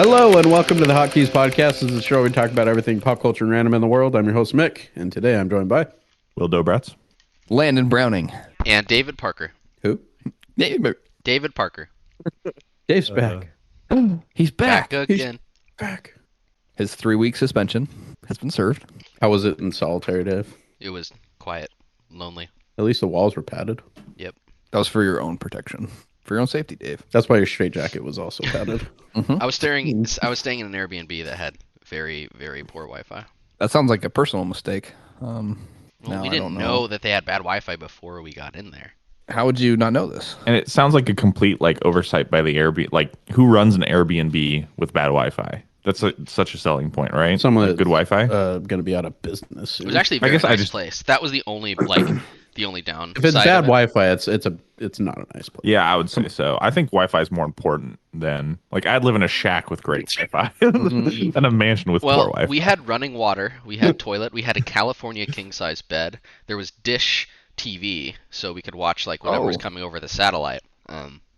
Hello and welcome to the Hotkeys podcast. This is a show where we talk about everything pop culture and random in the world. I'm your host, Mick, and today I'm joined by... Wil Dobratz. Landon Browning. And David Parker. Who? David Parker. Dave's back. He's back. Back again. He's back. His 3-week suspension has been served. How was it in solitary, Dave? It was quiet, lonely. At least the walls were padded. Yep. That was for your own protection. For your own safety, Dave. That's why your straitjacket was also padded. I was staying in an Airbnb that had very, very poor Wi-Fi. That sounds like a personal mistake. Well, Now we I didn't don't know that they had bad Wi-Fi before we got in there. How would you not know this? And it sounds like a complete oversight by the Airbnb. Like, who runs an Airbnb with bad Wi-Fi? That's such a selling point, right? Someone Like, good Wi-Fi. Going to be out of business soon. It was actually a very nice place. That was the only downside. If it's bad Wi-Fi, it's not a nice place. Yeah, I would say so. I think Wi-Fi is more important than I'd live in a shack with great Wi-Fi than a mansion with poor Wi-Fi. We had running water, we had toilet, we had a California king-size bed. There was dish TV, so we could watch whatever was coming over the satellite.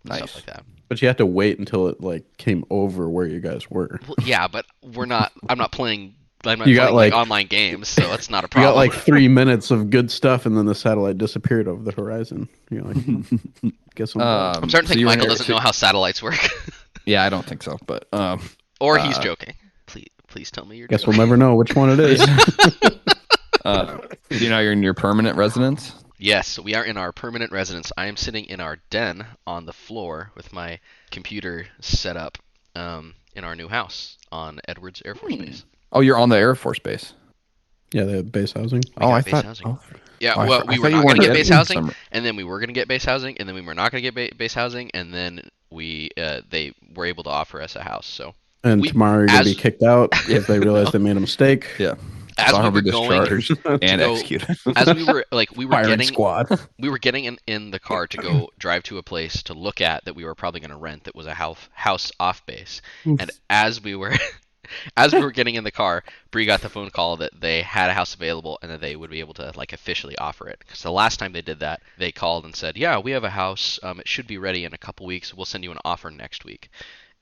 Nice. Stuff like that. But you had to wait until it came over where you guys were. Well, yeah, but I'm not playing. I'm not You playing got, online games, so that's not a You problem. got 3 minutes of good stuff, and then the satellite disappeared over the horizon. You're like, guess I'm starting to think Michael doesn't know how satellites work. Yeah, I don't think so. But Or he's joking. Please tell me you're Guess joking. we'll never know which one it is. you know you're in your permanent residence. Yes, we are in our permanent residence. I am sitting in our den on the floor with my computer set up in our new house on Edwards Air Force Base. Oh, you're on the Air Force Base. Yeah, they have base housing. We got base housing. Yeah, well, we were not going to get base housing, and then we were going to get base housing, and then we were not going to get base housing, and then they were able to offer us a house. So tomorrow you're going to be kicked out if they realize they made a mistake. Yeah. As we were going and executed. As we were Firing squad. We were getting in the car to go drive to a place to look at that we were probably going to rent that was a house off base. And as we were getting in the car, Bree got the phone call that they had a house available and that they would be able to officially offer it. Because the last time they did that, they called and said, "Yeah, we have a house. It should be ready in a couple weeks. We'll send you an offer next week."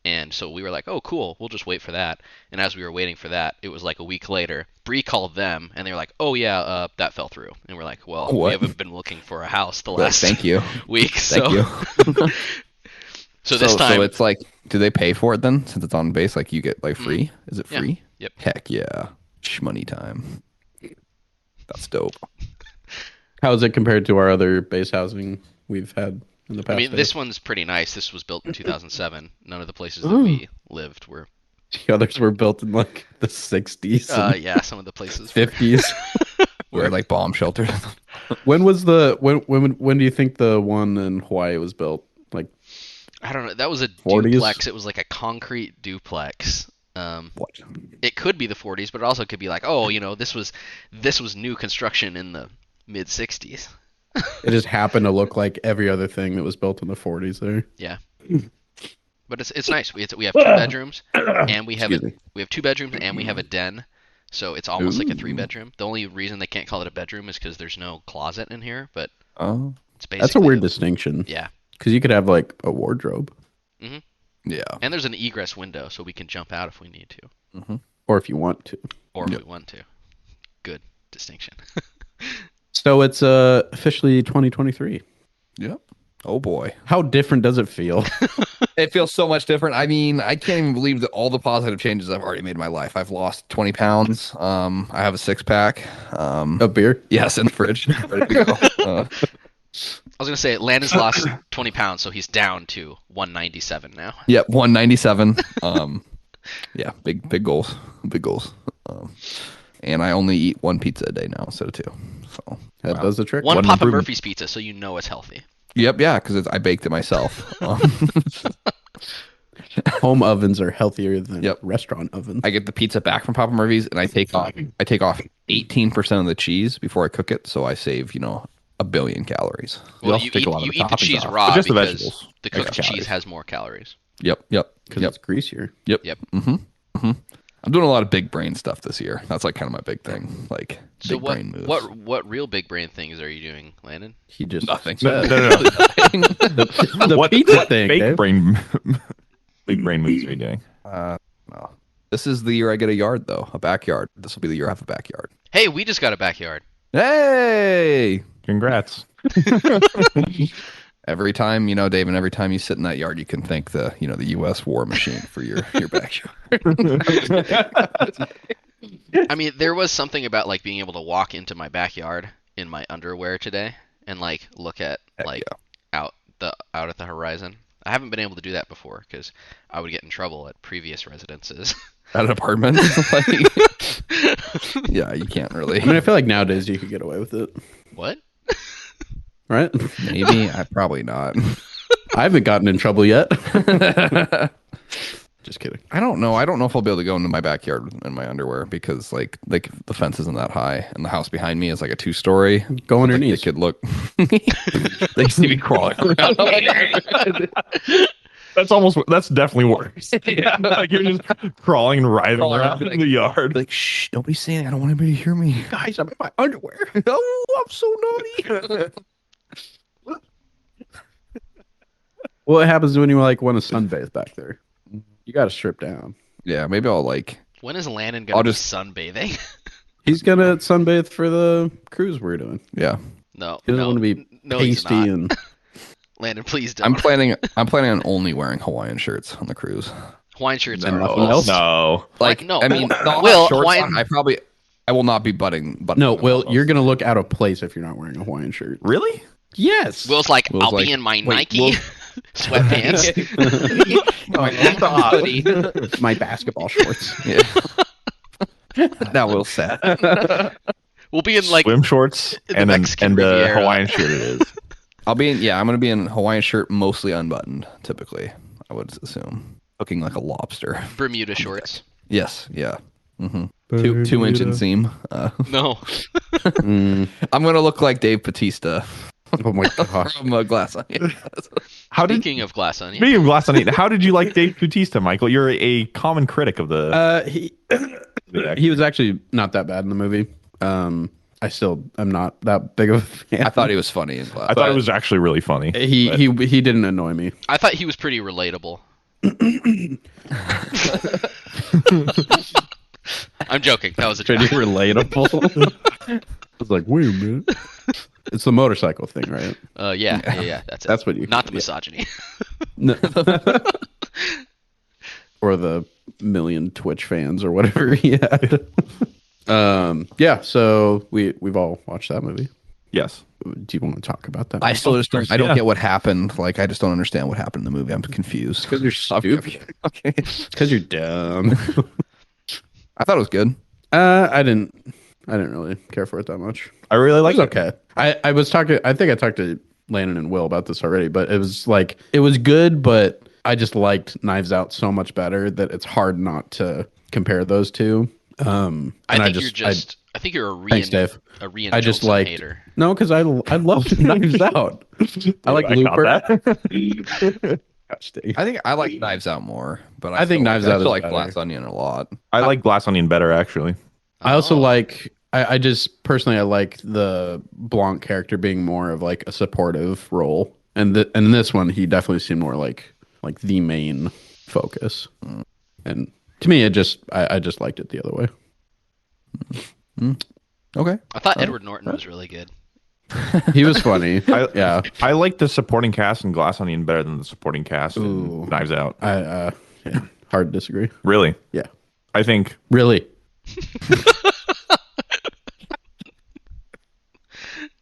And so we were like, "Oh, cool. We'll just wait for that." And as we were waiting for that, it was a week later. Bree called them, and they were like, "Oh yeah, that fell through." And we're like, "Well, we haven't been looking for a house the last thank you. week." Thank you. So this time, so it's do they pay for it then? Since it's on base, you get free? Is it free? Yeah. Yep. Heck yeah, money time. That's dope. How is it compared to our other base housing we've had in the past? I mean, this one's pretty nice. This was built in 2007. None of the places that we lived were. The others were built in the 60s. Yeah, some of the places 50s. We're bomb shelters. When was when do you think the one in Hawaii was built? I don't know. That was a 40s? duplex. It was a concrete duplex. What? It could be the 40s, but it also could be this was new construction in the mid 60s. It just happened to look like every other thing that was built in the 40s there. Yeah. But it's nice. We have 2 bedrooms and we have two bedrooms and we have a den. So it's almost like a 3-bedroom. The only reason they can't call it a bedroom is because there's no closet in here, but it's basically that's a weird distinction. Yeah. Because you could have a wardrobe. Mm-hmm. Yeah. And there's an egress window, so we can jump out if we need to. Mm-hmm. Or if you want to. Or if we want to. Good distinction. So it's officially 2023. Yep. Oh boy. How different does it feel? It feels so much different. I mean, I can't even believe that all the positive changes I've already made in my life. I've lost 20 pounds. I have a 6-pack. Of beer? Yes, in the fridge. Ready to go. I was going to say, Landon's lost 20 pounds, so he's down to 197 now. Yep, 197. Yeah, big goals. Big goals. And I only eat 1 pizza a day now instead of 2. So That does the trick. One Papa Murphy's pizza, so you know it's healthy. Yep, yeah, because I baked it myself. Home ovens are healthier than restaurant ovens. I get the pizza back from Papa Murphy's, and I take off 18% of the cheese before I cook it, so I save 1 billion calories. Well, you eat the cheese raw just the because vegetables. the cooked cheese has more calories. Yep. Because it's greasier. Yep. Mm-hmm. I'm doing a lot of big brain stuff this year. That's kind of my big thing. So big brain moves. what real big brain things are you doing, Landon? He just Nothing. No. the pizza what thing. Big Dave. brain moves are you doing? Well, this is the year I get a yard, though, a backyard. This will be the year I have a backyard. Hey, we just got a backyard. Hey! Congrats. Every time, David, every time you sit in that yard, you can thank the U.S. war machine for your backyard. I mean, there was something about like being able to walk into my backyard in my underwear today and like look at out at the horizon. I haven't been able to do that before because I would get in trouble at previous residences. At an apartment? Yeah, you can't really. I mean, I feel like nowadays you could get away with it, What? right? Maybe. Probably not. I haven't gotten in trouble yet. Just kidding. I don't know. I don't know if I'll be able to go into my backyard in my underwear because like the fence isn't that high and the house behind me is like a 2-story. Go on your Like, knees. they could look. They see me crawling around. That's definitely worse. Yeah, like you're just crawling and writhing Crawling around around, in the yard. Like, shh, don't be saying it. I don't want anybody to hear me. Guys, I'm in my underwear. Oh, I'm so naughty. What happens when you like want to sunbathe back there? You got to strip down. Yeah, maybe I'll like. When is Landon I'll gonna be just- sunbathing? He's gonna sunbathe for the cruise we're doing. Yeah, No, He doesn't no, want to be no, he's pasty not. and Landon, please don't. I'm planning on only wearing Hawaiian shirts on the cruise. Hawaiian shirts And are nothing awesome. else? No. Like, no, I mean, Will, Will, shorts Hawaiian- on, I will not be butting. no. them Well, up. you're gonna look out of place if you're not wearing a Hawaiian shirt. Really? Yes. Will's like, Will's I'll like, be in my wait, Nike Will- sweatpants. My basketball shorts. Yeah. Now Will's sad. We'll be in like Swim shorts the and Mexican a Riviera. Hawaiian shirt it is. I'm gonna be in Hawaiian shirt, mostly unbuttoned. Typically, I would assume, looking like a lobster. Bermuda shorts. Yes, yeah. Mm-hmm. 2-inch inseam. No. Mm, I'm gonna look like Dave Bautista oh my gosh. from Glass Onion. How did Speaking of glass onion, Speaking of Glass Onion, how did you like Dave Bautista, Michael? You're a common critic of the. He was actually not that bad in the movie. I'm not that big of a fan. I thought he was funny in Glass. I thought it was actually really funny. He didn't annoy me. I thought he was pretty relatable. I'm joking. That was a Pretty joke. relatable. I was like, wait a minute. It's the motorcycle thing, right? Yeah. That's it. That's what you. Not the yeah. misogyny. No. Or the million Twitch fans or whatever he had. Yeah, so we've all watched that movie. Yes. Do you want to talk about that? I still just don't. I don't Yeah. get what happened. Like, I just don't understand what happened in the movie. I'm confused. Because you're stupid. Okay. Because you're dumb. I thought it was good. I didn't really care for it that much. I really It liked was it. okay. I was talking. I think I talked to Landon and Will about this already, but it was like it was good, but I just liked Knives Out so much better that it's hard not to compare those two. And I think you're a Thanks, Dave. Rian I just Johnson liked hater. no, because I love Knives Out. I like I caught Looper. that. Gosh, dang. I think I like Knives Out more, but I think Knives I Out still is like better. Glass Onion a lot. I like Glass Onion better, actually. I also Oh. like. I just personally I like the Blanc character being more of like a supportive role, and in this one he definitely seemed more like the main focus. And to me, it just I just liked it the other way. Okay. I thought Edward Norton was really good. He was funny. Yeah. I like the supporting cast in Glass Onion better than the supporting cast Ooh. in Knives Out. Yeah. Hard to disagree. Really? Yeah. I think Really.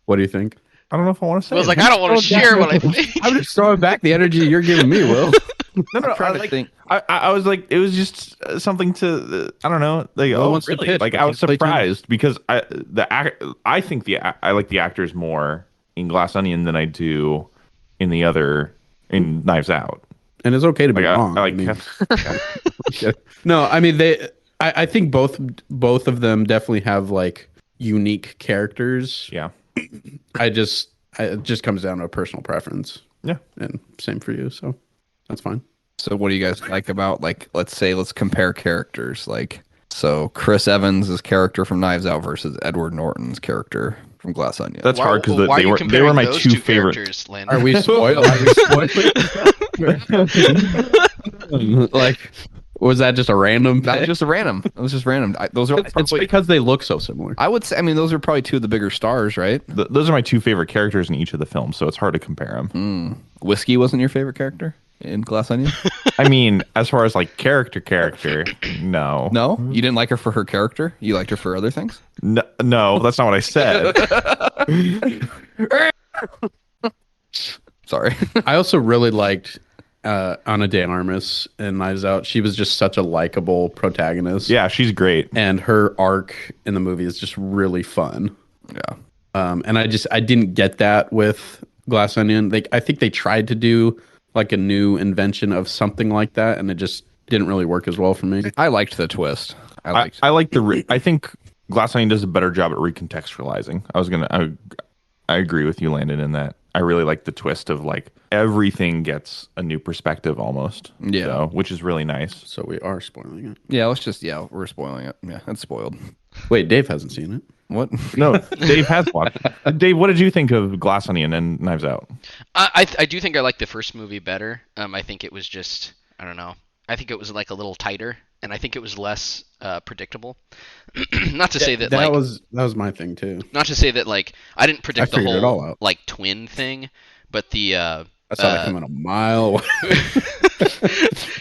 What do you think? I don't know if I want to say. I was it. like, I don't want to share what I think. I'm just throwing back the energy you're giving me, Will. no, I'm trying I to like- think. I was like, it was just something to I don't know. Like, Well, oh, wants to really? pitch, Like, but I was can't play surprised because I think I like the actors more in Glass Onion than I do in the other in Knives Out. And it's okay to be Like, wrong. I like mean, no, I mean I think both of them definitely have like unique characters. yeah. It just comes down to a personal preference. Yeah. And same for you, so that's fine. So what do you guys like about, like, let's compare characters. Like, so Chris Evans' character from Knives Out versus Edward Norton's character from Glass Onion. That's hard because Why are you they comparing were my those two favorite. characters, Landon? Are we spoiled? Like Was that just a random That was pick? just a random. It was just random. Those are It's probably, because they look so similar. I would say. I mean, those are probably two of the bigger stars, right? Those are my two favorite characters in each of the films, so it's hard to compare them. Whiskey wasn't your favorite character in Glass Onion? I mean, as far as like character, no. No, you didn't like her for her character. You liked her for other things. No, that's not what I said. Sorry. I also really liked Ana de Armas in Knives Out. She was just such a likable protagonist. Yeah, she's great. And her arc in the movie is just really fun. Yeah. And I didn't get that with Glass Onion. I think they tried to do like a new invention of something like that, and it just didn't really work as well for me. I liked the twist. I like I think Glass Onion does a better job at recontextualizing. I agree with you, Landon, in that. I really like the twist of like everything gets a new perspective almost. Yeah. So, which is really nice. So we are spoiling it. Yeah, we're spoiling it. Yeah, it's spoiled. Wait, Dave hasn't seen it. What? No, Dave has watched. Dave, what did you think of Glass Onion and Knives Out? I do think I like the first movie better. I think it was just, I don't know. I think it was like a little tighter, and I think it was less predictable. Not to say that that like was my thing too. not to say that like I didn't predict the figured it all whole out. like twin thing, but the I saw that coming a mile away.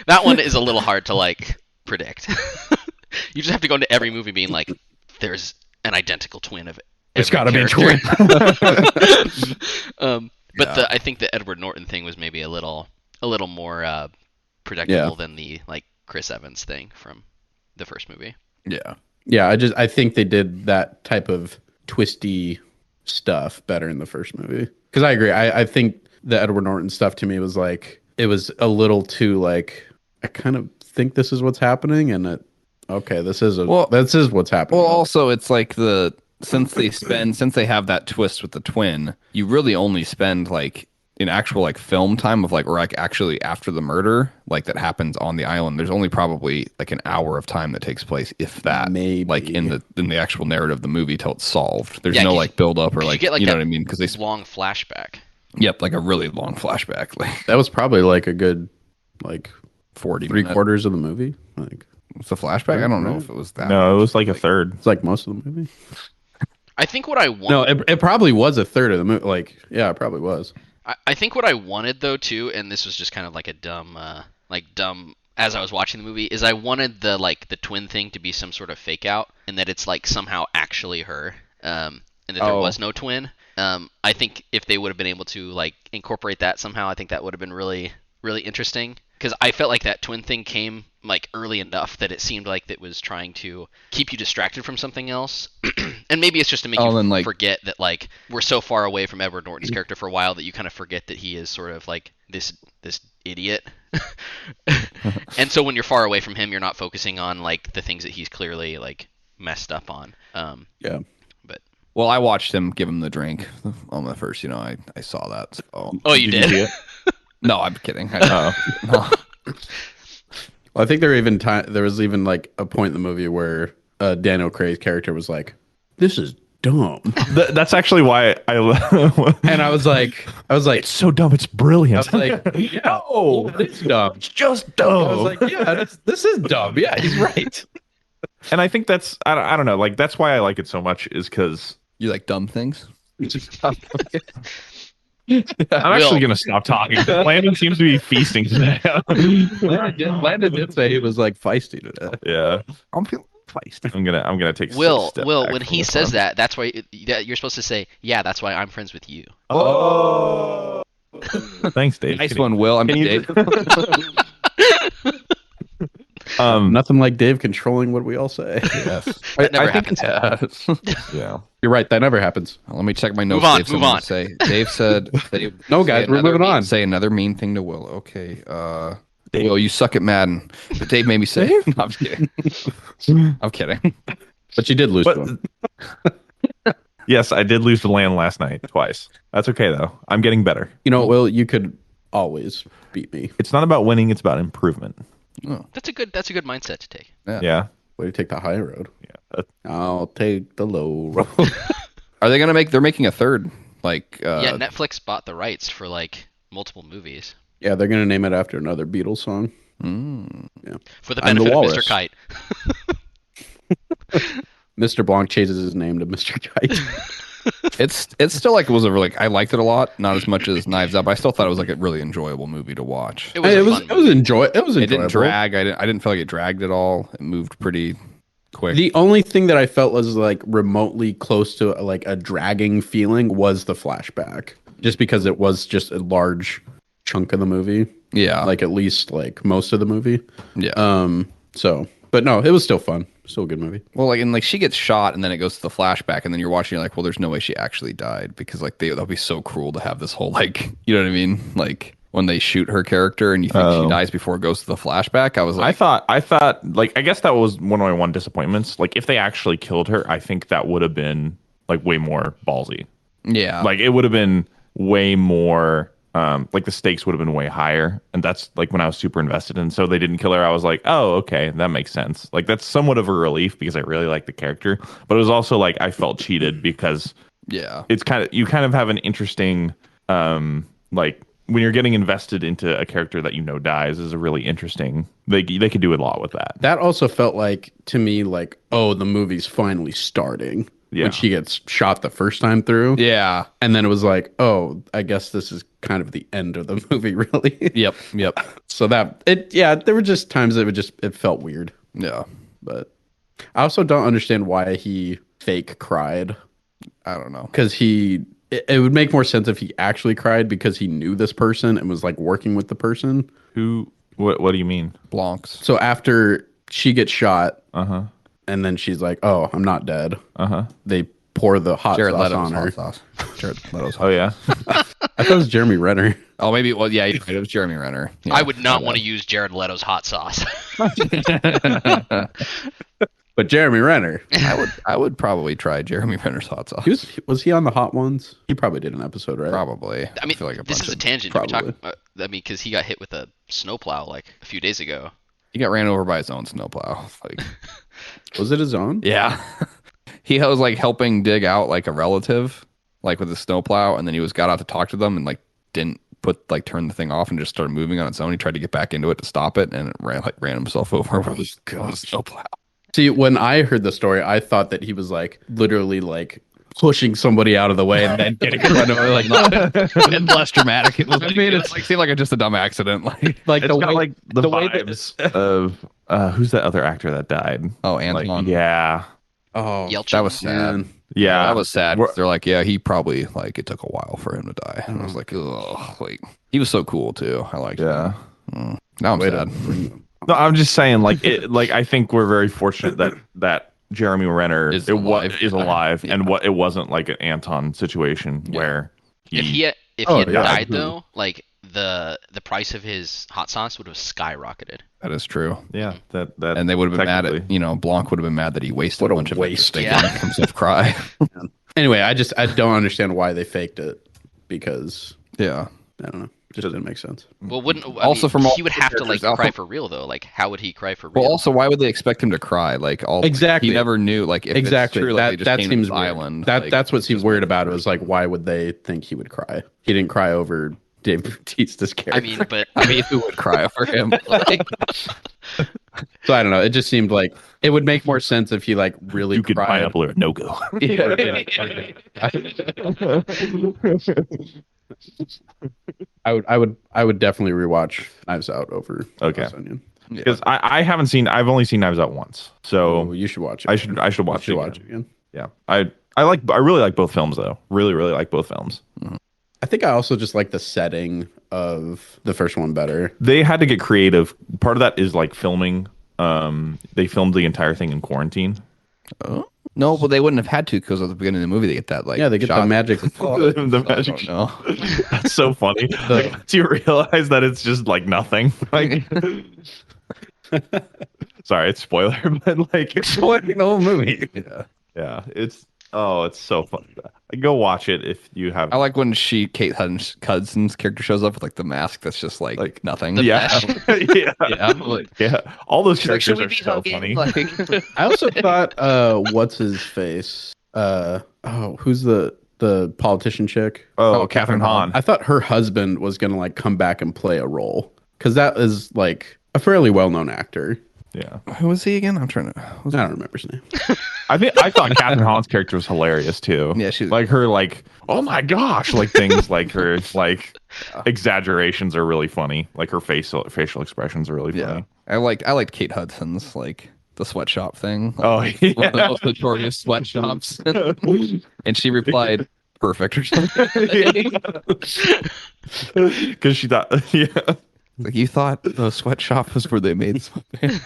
that one is a little hard to like predict. You just have to go into every movie being like, there's an identical twin of It's every gotta be a character. twin. But I think the Edward Norton thing was maybe a little more predictable than the like Chris Evans thing from the first movie. Yeah. Yeah, I think they did that type of twisty stuff better in the first movie. Because I agree. I think the Edward Norton stuff to me was like, it was a little too like, I kind of think this is what's happening, and this is what's happening. Well, also it's like since they have that twist with the twin, you really only spend like in actual like film time of like, or like actually after the murder, like that happens on the island, there's only probably like an hour of time that takes place, if that, Maybe. like in the actual narrative of the movie till it's solved. There's Yeah, no 'cause like build up or you like, get, like, you know that what I mean? Because they, long flashback. yep, like a really long flashback, like that was probably like a good like 40 three minutes. quarters of the movie. Like It's a flashback. I don't know if it was that. No, it was like a third. it's like most of the movie. I think what I want. No, it probably was a third of the movie. Like, yeah, it probably was. I think what I wanted though too, and this was just kind of like a dumb as I was watching the movie, is I wanted the twin thing to be some sort of fake out, and that it's like somehow actually her, and that there was no twin. I think if they would have been able to like incorporate that somehow, I think that would have been really, really interesting. Because I felt like that twin thing came like early enough that it seemed like it was trying to keep you distracted from something else. And maybe it's just to make you forget that like we're so far away from Edward Norton's character for a while that you kind of forget that he is sort of like this idiot. And so when you're far away from him, you're not focusing on like the things that he's clearly like messed up on. Yeah. But Well, I watched him give him the drink on the first. I saw that. So. oh, you did? see it? No, I'm kidding. Well, I think there was even like a point in the movie where Daniel Craig's character was like, "This is dumb," That's actually why and I was like, it's so dumb. It's brilliant. I was like, "No, it's dumb." It's just dumb. I was like, "Yeah, this is dumb." Yeah, he's right. And I think that's I don't know. Like that's why I like it so much is because You like dumb things? I'm actually gonna stop talking. Landon seems to be feasting today. Landon did say he was like feisty today. Yeah, I'm feeling feisty. I'm gonna take. a Will, step Will, back when from he this says one. that's why you're supposed to say, yeah, that's why I'm friends with you. Oh, thanks, Dave. Nice one, Will. I'm can you- Dave. Nothing like Dave controlling what we all say. Yes. That never I think happens. Yeah. You're right. That never happens. Let me check my notes. Move on, Dave, move someone on. Say Dave said. No, guys, we're moving on. Say another mean thing to Will. Okay. Will, you suck at Madden. But Dave made me say. No, I'm just kidding. I'm kidding. But you did lose But- to him. Yes, I did lose to Land last night twice. That's okay though. I'm getting better. You know, Will, you could always beat me. It's not about winning; it's about improvement. That's a good mindset to take. Yeah. Way to take the high road. Yeah. I'll take the low road. Are they gonna make? They're making a third. Like. Yeah, Netflix bought the rights for like multiple movies. Yeah, they're gonna name it after another Beatles song. For the I'm the benefit of walrus. Mr. Kite. Mr. Blanc changes his name to Mr. Kite. It's still like it was a really I liked it a lot, not as much as Knives Out, but I still thought it was like a really enjoyable movie to watch. It was a fun movie. It was enjoyable. It didn't drag. I didn't feel like it dragged at all. It moved pretty quick. The only thing that I felt was like remotely close to like a dragging feeling was the flashback, just because it was just a large chunk of the movie. Yeah, like at least like most of the movie. Yeah. So, but no, it was still fun. Still a good movie. Well, like, and like she gets shot, and then it goes to the flashback, and then you're watching, you're like, well, there's no way she actually died, because like that'll be so cruel to have this whole like, you know what I mean? Like when they shoot her character, and you think she dies before it goes to the flashback. I was like, I thought, like, I guess that was one of my disappointments. Like, if they actually killed her, I think that would have been like way more ballsy. yeah, Like, it would have been way more. Like the stakes would have been way higher, and that's like when I was super invested. And so they didn't kill her. I was like, oh, okay, that makes sense. Like that's somewhat of a relief because I really like the character, but it was also like I felt cheated because yeah, it's you kind of have an interesting like when you're getting invested into a character that you know dies is a really interesting. They could do a lot with that. That also felt like to me like, oh, the movie's finally starting. Yeah. When she gets shot the first time through. yeah, And then it was like, oh, I guess this is kind of the end of the movie, really. yep. So there were just times that it felt weird. Yeah, But I also don't understand why he fake cried. I don't know. Because it would make more sense if he actually cried because he knew this person and was like working with the person. What do you mean? Blancs. So after she gets shot, and then she's like, "Oh, I'm not dead." They pour the hot Jared sauce Leto's on her. hot sauce. Jared Leto's hot. Oh yeah. I thought it was Jeremy Renner. Oh, maybe. Well, yeah, it was Jeremy Renner. Yeah, I would not want to use Jared Leto's hot sauce. But Jeremy Renner, I would probably try Jeremy Renner's hot sauce. was he on the Hot Ones? He probably did an episode, right? Probably. I mean, feel like this is a tangent. probably. I mean, because he got hit with a snowplow like a few days ago. He got ran over by his own snowplow. Like, Was it his own? yeah, he was like helping dig out like a relative, like with a snowplow, and then he got out to talk to them and like didn't turn the thing off and just started moving on its own. He tried to get back into it to stop it, and it ran himself over with a snowplow. See, when I heard the story, I thought that he was like literally like pushing somebody out of the way and then getting in front of it. Like, And less dramatic. It was. I mean, it's like seemed like just a dumb accident. Like It's the got way, like the way that- vibes of who's that other actor that died? Oh, Anton. Like, yeah. oh, Yelchin. That was sad. man. Yeah. That was sad. We're- They're like, yeah, he probably like it took a while for him to die. And I was like, ugh, like he was so cool too. I liked Yeah. him. Now I'm Way to sad. bring them. No, I'm just saying, like, I think we're very fortunate that Jeremy Renner Is is alive. alive, Yeah. and it wasn't like an Anton situation where If he had died though, like the price of his hot sauce would have skyrocketed. That is true. that And they would have been mad technically- at, Blanc would have been mad that he wasted What a a bunch of waste. it. Yeah. Make himself cry. Anyway, I don't understand why they faked it because Yeah. I don't know. It just didn't make sense. Well, Also from all he would the have to like characters, cry also- for real though. Like, how would he cry for real? Well, also, why would they expect him to cry? Like, Exactly. he never knew. Like, if Exactly. it's true, like, they just that came to seems this weird. island. That's what seems weird about it. Was like, why would they think he would cry? He didn't cry over Dave Bautista's character. I mean, but I mean, who would cry over him? Like, So I don't know. It just seemed like it would make more sense if he like really you could cried. pineapple or no go. I would definitely rewatch Knives Out over Okay. Glass Onion. Because I've only seen Knives Out once, so Oh, you should watch it. I should watch You should it. watch again. it again. Yeah, I really like both films though. Really like both films. I think I also just like the setting of the first one better. They had to get creative. Part of that is like filming. They filmed the entire thing in quarantine. no, but they wouldn't have had to because at the beginning of the movie they get that like Yeah, they get shot. the magic. The magic. No, That's so funny. Do you realize that it's just like nothing? Like, sorry, it's spoiler, but like, spoiling the whole movie. Yeah. yeah, it's so funny. Go watch it if you have. I like when Kate Hudson's character shows up with like the mask that's just like nothing. yeah, yeah, Yeah, like- yeah. All those She's like, characters "Should we are be so hugging?" funny. Like, I also thought, what's his face? Who's the politician chick? Oh, Catherine Hahn. I thought her husband was gonna like come back and play a role because that is like a fairly well-known actor. Yeah. Who was he again? I'm trying to. I don't remember his name. I thought Catherine Hahn's character was hilarious too. Yeah, she like her like oh my gosh like things like her like exaggerations are really funny. Like her facial expressions are really funny. I liked Kate Hudson's like the sweatshop thing. Oh One of the yeah. most notorious sweatshops. And she replied, "Perfect" or something. Because she thought yeah. Like, you thought the sweatshop was where they made sweatpants.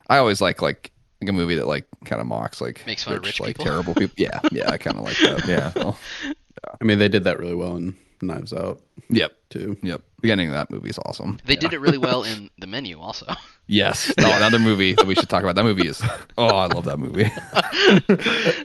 I always like a movie that like kind of mocks like Makes fun of rich people. terrible people. Yeah, I kind of like that. Yeah. So, I mean, they did that really well in Knives Out yep. too. Yep. Beginning of that movie is awesome. They did it really well in The Menu also. Yes. No, another movie that we should talk about. That movie is I love that movie.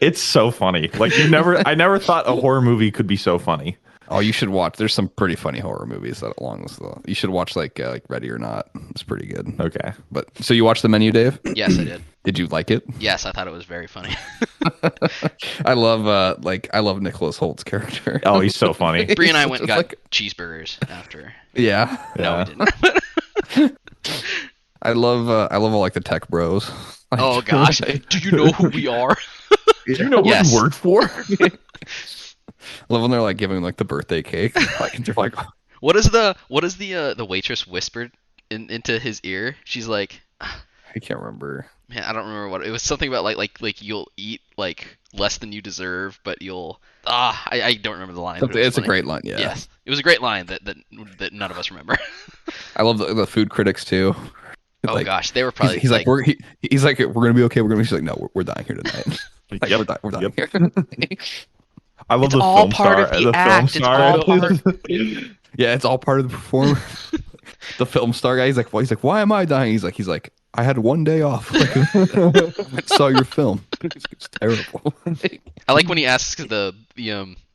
It's so funny. Like I never thought a horror movie could be so funny. Oh, you should watch. There's some pretty funny horror movies that along this. You should watch like Ready or Not. It's pretty good. Okay. But so you watched The Menu, Dave? Yes, I did. Did you like it? Yes, I thought it was very funny. I love Nicholas Holt's character. Oh, he's so funny. Bree and I went and got like, cheeseburgers after. yeah. No, we didn't. I love all like the tech bros. Like, Oh gosh, do you know who we are? Do you know what Yes. the word for? I love when they're like giving like the birthday cake. Like they're like, What is the waitress whispered into his ear? She's like, I can't remember. man, I don't remember what it was. Something about like you'll eat like less than you deserve, but you'll I don't remember the line. but it was It's a funny. great line. Yeah. Yes, it was a great line that none of us remember. I love the food critics too. Oh Like, gosh, they were probably he's like he's like we're gonna be okay. We're gonna be. She's like, no, we're dying here tonight. Like, Yep, we're dying yep. here. I love It's the all film part star. of the the act. film It's all star. part- Yeah, it's all part of the performance. The film star guy. He's like, why am I dying? He's like, I had one day off. Like, I saw your film. It's terrible. I like when he asks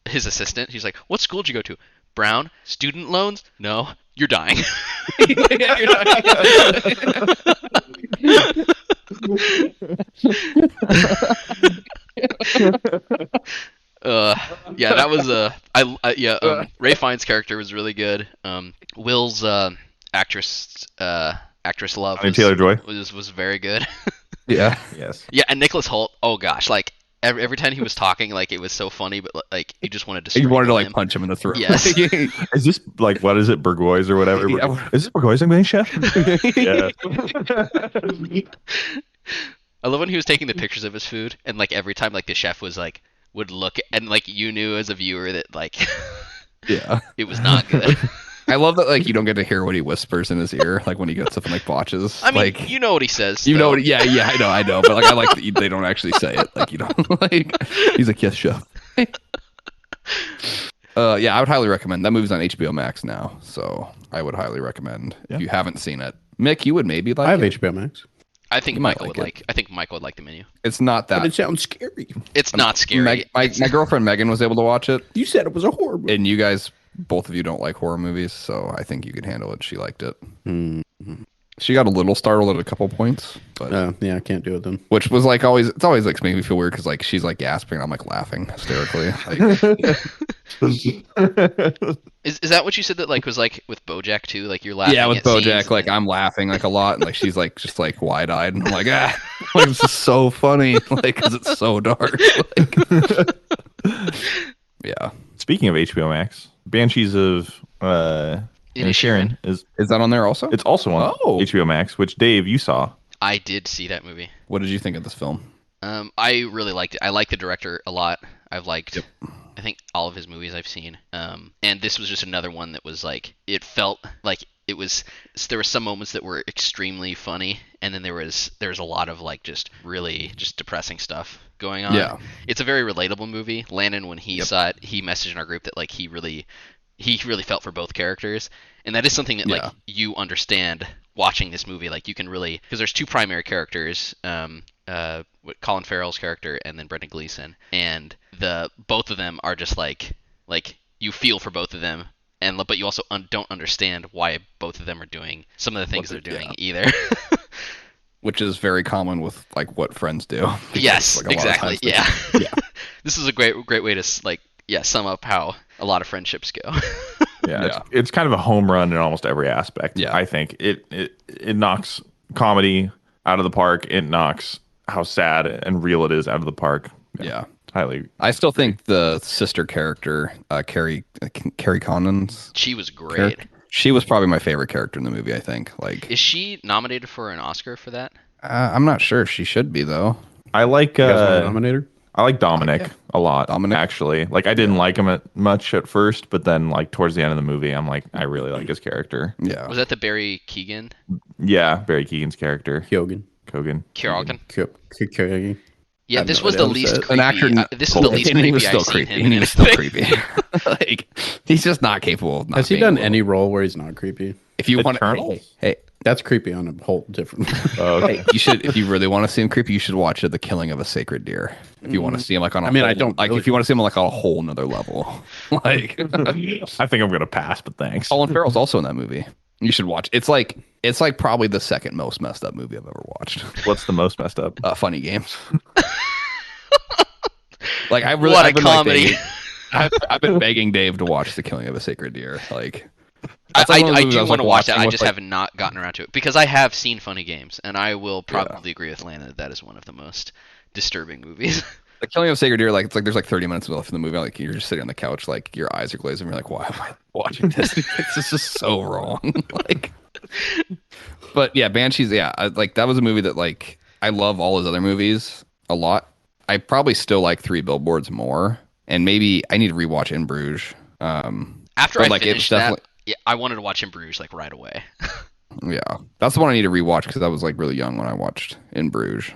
his assistant. He's like, "What school did you go to? Brown? Student loans? No, you're dying." Yeah, you're dying. Yeah, that was Ray Fiennes' character was really good. Will's actress love Anya Taylor-Joy. was very good. Yeah. Yes. Yeah, and Nicholas Hoult. Oh gosh, like every time he was talking, like it was so funny, but like you just wanted to. You wanted to strangle like him. punch him in the throat. Yes. Is this like what is it, Burgoyes or whatever? Yeah. Is this Burgoyes I'm being chef? Yeah. I love when he was taking the pictures of his food, and like every time, like the chef was like would look, and like you knew as a viewer that like Yeah. it was not good. I love that like you don't get to hear what he whispers in his ear, like when he gets up and like botches. I mean, like you know what he says. you know though. what? Yeah, I know. But like I like that they don't actually say it. Like you don't like. He's like, yes, chef. Yeah, I would highly recommend that movie's on HBO Max now, so I would highly recommend if you haven't seen it. Mick, you would maybe like. I have it. HBO Max. I think You might Michael like would it. like. I think Michael would like The Menu. It's not that. But it sounds scary. It's not scary. My girlfriend Megan was able to watch it, You said it was a horror movie. and you guys, both of you, don't like horror movies, so I think you can handle it. She liked it. Mm-hmm. She got a little startled at a couple points, but Yeah, I can't do it then. which was like always. It's always like making me feel weird because like she's like gasping, and I'm like laughing hysterically. Like, Is that what you said that like was like with BoJack too? Like you're laughing. yeah, with at scenes BoJack, like and- I'm laughing like a lot, and like she's like just like wide eyed, and I'm like like this is so funny, like because it's so dark. Like, yeah, Speaking of HBO Max, Banshees of Inisherin is that on there also? it's also on Oh. HBO Max, which Dave you saw. I did see that movie. What did you think of this film? I really liked it. I like the director a lot. I've liked, I think, all of his movies I've seen. And this was just another one that was like, it felt like it was. There were some moments that were extremely funny, and then there was a lot of like just really just depressing stuff going on. Yeah. It's a very relatable movie. Landon, when he saw it, he messaged in our group that like he really felt for both characters, and that is something that like you understand watching this movie. Like you can really, because there's two primary characters, Colin Farrell's character and then Brendan Gleeson, and both of them are just like you feel for both of them, but you also don't understand why both of them are doing some of the things they're doing either. Which is very common with like what friends do. Because, Yes, like, a lot of exactly. times Yeah. This is a great way to like sum up how a lot of friendships go. Yeah, it's kind of a home run in almost every aspect. Yeah. I think it knocks comedy out of the park. It knocks how sad and real it is out of the park. Yeah. Highly. I still think the sister character, Carrie Condon's She was great. character, she was probably my favorite character in the movie. I think. Like, Is she nominated for an Oscar for that? I'm not sure. She should be though. I like You guys want to nominate her? I like Dominic a lot. Dominic? Actually, like I didn't like him much at first, but then like towards the end of the movie, I'm like, I really like his character. Yeah. Was that the Barry Keoghan? Yeah, Barry Keegan's character. Kyogen. Kogan. Keoghan? Kyogen. Yeah, I have this no was idea the what least that- creepy. An actor. This is the least and he creepy was still I've seen creepy. him And he in was still anything. creepy. Like, he's just not capable of not Has he being done a little- any role where he's not creepy? If you want Eternals? hey, That's creepy on a whole different. hey, you should. If you really want to see him creepy, you should watch The Killing of a Sacred Deer. If you want to see him like on, I don't like. really- If you want to see him like on a whole nother level, like I think I'm gonna pass, but thanks. Colin Farrell's also in that movie. You should watch. It's like probably the second most messed up movie I've ever watched. What's the most messed up? Funny Games. Like I really, What a I've been comedy. I've been begging Dave to watch The Killing of a Sacred Deer. Like I that's like one of those do movies was, want to like, watch that. watching I with, just like- have not gotten around to it because I have seen Funny Games, and I will probably agree with Landon that is one of the most disturbing movies. The Killing of a Sacred Deer, like it's like there's like 30 minutes left in the movie. Like you're just sitting on the couch, like your eyes are glazed, and you're like, why am I watching this? This is so wrong. Like, but yeah, Banshees. Yeah, like that was a movie that like I love all his other movies a lot. I probably still like Three Billboards more, and maybe I need to rewatch In Bruges. After But, I like, it was finished that, definitely- yeah, I wanted to watch In Bruges like right away. Yeah, that's the one I need to rewatch because I was like really young when I watched In Bruges.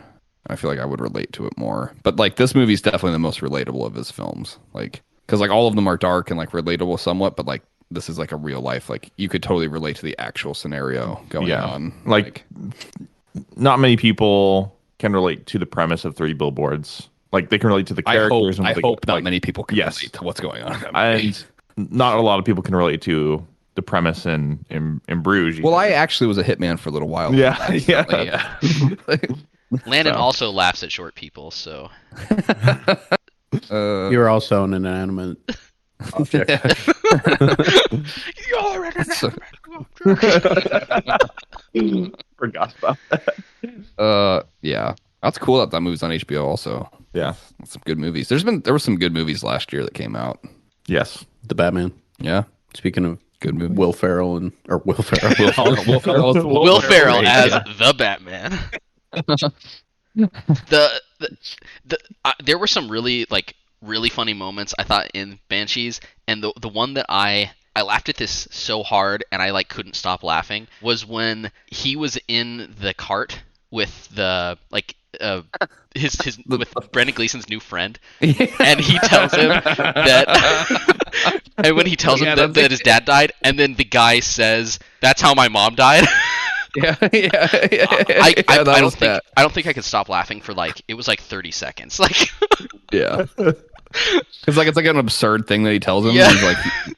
I feel like I would relate to it more. But like this movie's definitely the most relatable of his films. Like because like all of them are dark and like relatable somewhat, but like this is like a real life. Like you could totally relate to the actual scenario going on. Like, not many people can relate to the premise of Three Billboards. Like they can relate to the I hope, characters. I and hope not like, many people can yes. relate to what's going on. In that movie. And not a lot of people can relate to the premise in Bruges. Well, I actually was a hitman for a little while. Yeah, accidentally, yeah. yeah. Landon So. also laughs at short people, so You're also an inanimate object. you're an So- Forgot about that. Yeah, that's cool that movie's on HBO. Also, Yeah. some good movies. There were some good movies last year that came out. Yes. The Batman. Yeah, Speaking of good movie. Will Ferrell Will Ferrell. Will Ferrell. Will Ferrell Great, as yeah. the Batman. There were some really funny moments I thought in Banshees, and the one that I laughed at this so hard and I like couldn't stop laughing was when he was in the cart with the his with Brendan Gleeson's new friend, and he tells him that and when he tells him that his dad died, and then the guy says, "That's how my mom died." Yeah. I that don't was think bad. I don't think I could stop laughing for it was like 30 seconds. Like Yeah. It's like an absurd thing that he tells him. Yeah.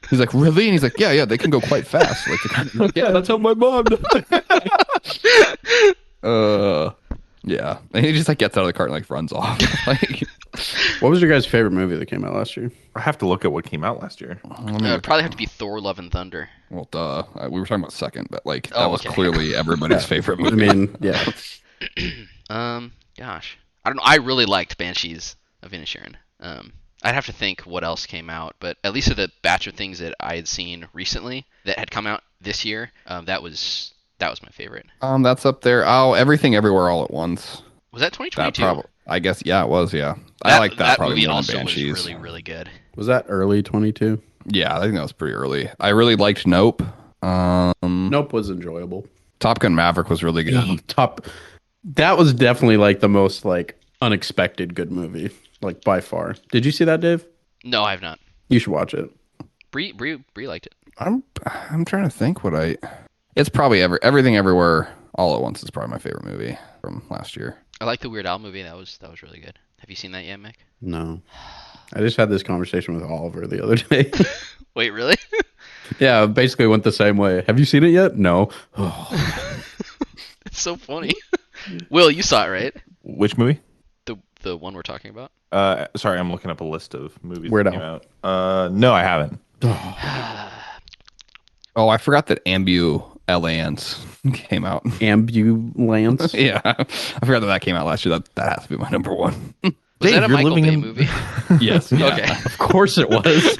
He's like, really? And he's like, yeah, they can go quite fast. Like, yeah, that's how my mom died. Yeah. And he just like gets out of the cart and like runs off. Like, What was your guys' favorite movie that came out last year? I have to look at what came out last year. it'd probably have to be Thor: Love and Thunder. well, duh. We were talking about second, but like that Oh, was okay. clearly everybody's favorite I movie. mean, yeah. Gosh, I don't know. I really liked Banshees of Inisherin. I'd have to think what else came out, but at least of the batch of things that I had seen recently that had come out this year, that was my favorite. That's up there. Oh, Everything Everywhere All at Once. Was that That 2022? probably. I guess yeah, it was. Yeah, I like that probably movie more also than Banshees. was really, really good. Was that early 22? Yeah, I think that was pretty early. I really liked Nope. Nope was enjoyable. Top Gun Maverick was really good. That was definitely like the most like unexpected good movie, like by far. Did you see that, Dave? No, I have not. You should watch it. Bree liked it. I'm trying to think what I. It's probably Everything Everywhere All at Once is probably my favorite movie from last year. I like the Weird Al movie. That was really good. Have you seen that yet, Mick? No. I just had this conversation with Oliver the other day. Wait, really? Yeah, basically went the same way. Have you seen it yet? No. It's so funny. Will, you saw it, right? Which movie? The one we're talking about. Sorry, I'm looking up a list of movies Weird that came Al. out. No, I haven't. Oh, I forgot that Ambulance came out. Ambulance. Yeah, I forgot that came out last year. That has to be my number one. Was Dave, that a you're Michael living Bay in- movie? Yes. Yeah. Okay. Of course it was.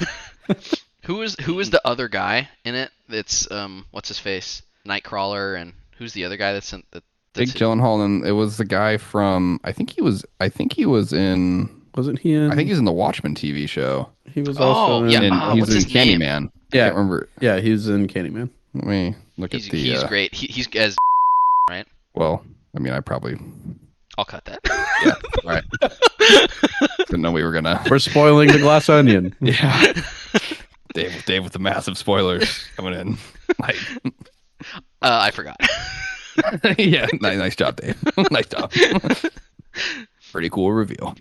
Who is the other guy in it? That's what's his face? Nightcrawler, and who's the other guy that's in Big that's Gyllenhaal, and it was the guy from. I think he was in. Wasn't he in? I think he's in the Watchmen TV show. he was also in. yeah. And Oh, he's what's in his name? Candyman. Yeah. I can't remember. Yeah, he was in Candyman. Let me look he's at the. he's great. He's as right. Well, I mean, I probably. I'll cut that. Yeah. Right. Didn't know we were gonna. We're spoiling the Glass Onion. Yeah. Dave with the massive spoilers coming in. Like, I forgot. yeah, nice job, Dave. Nice job. Pretty cool reveal.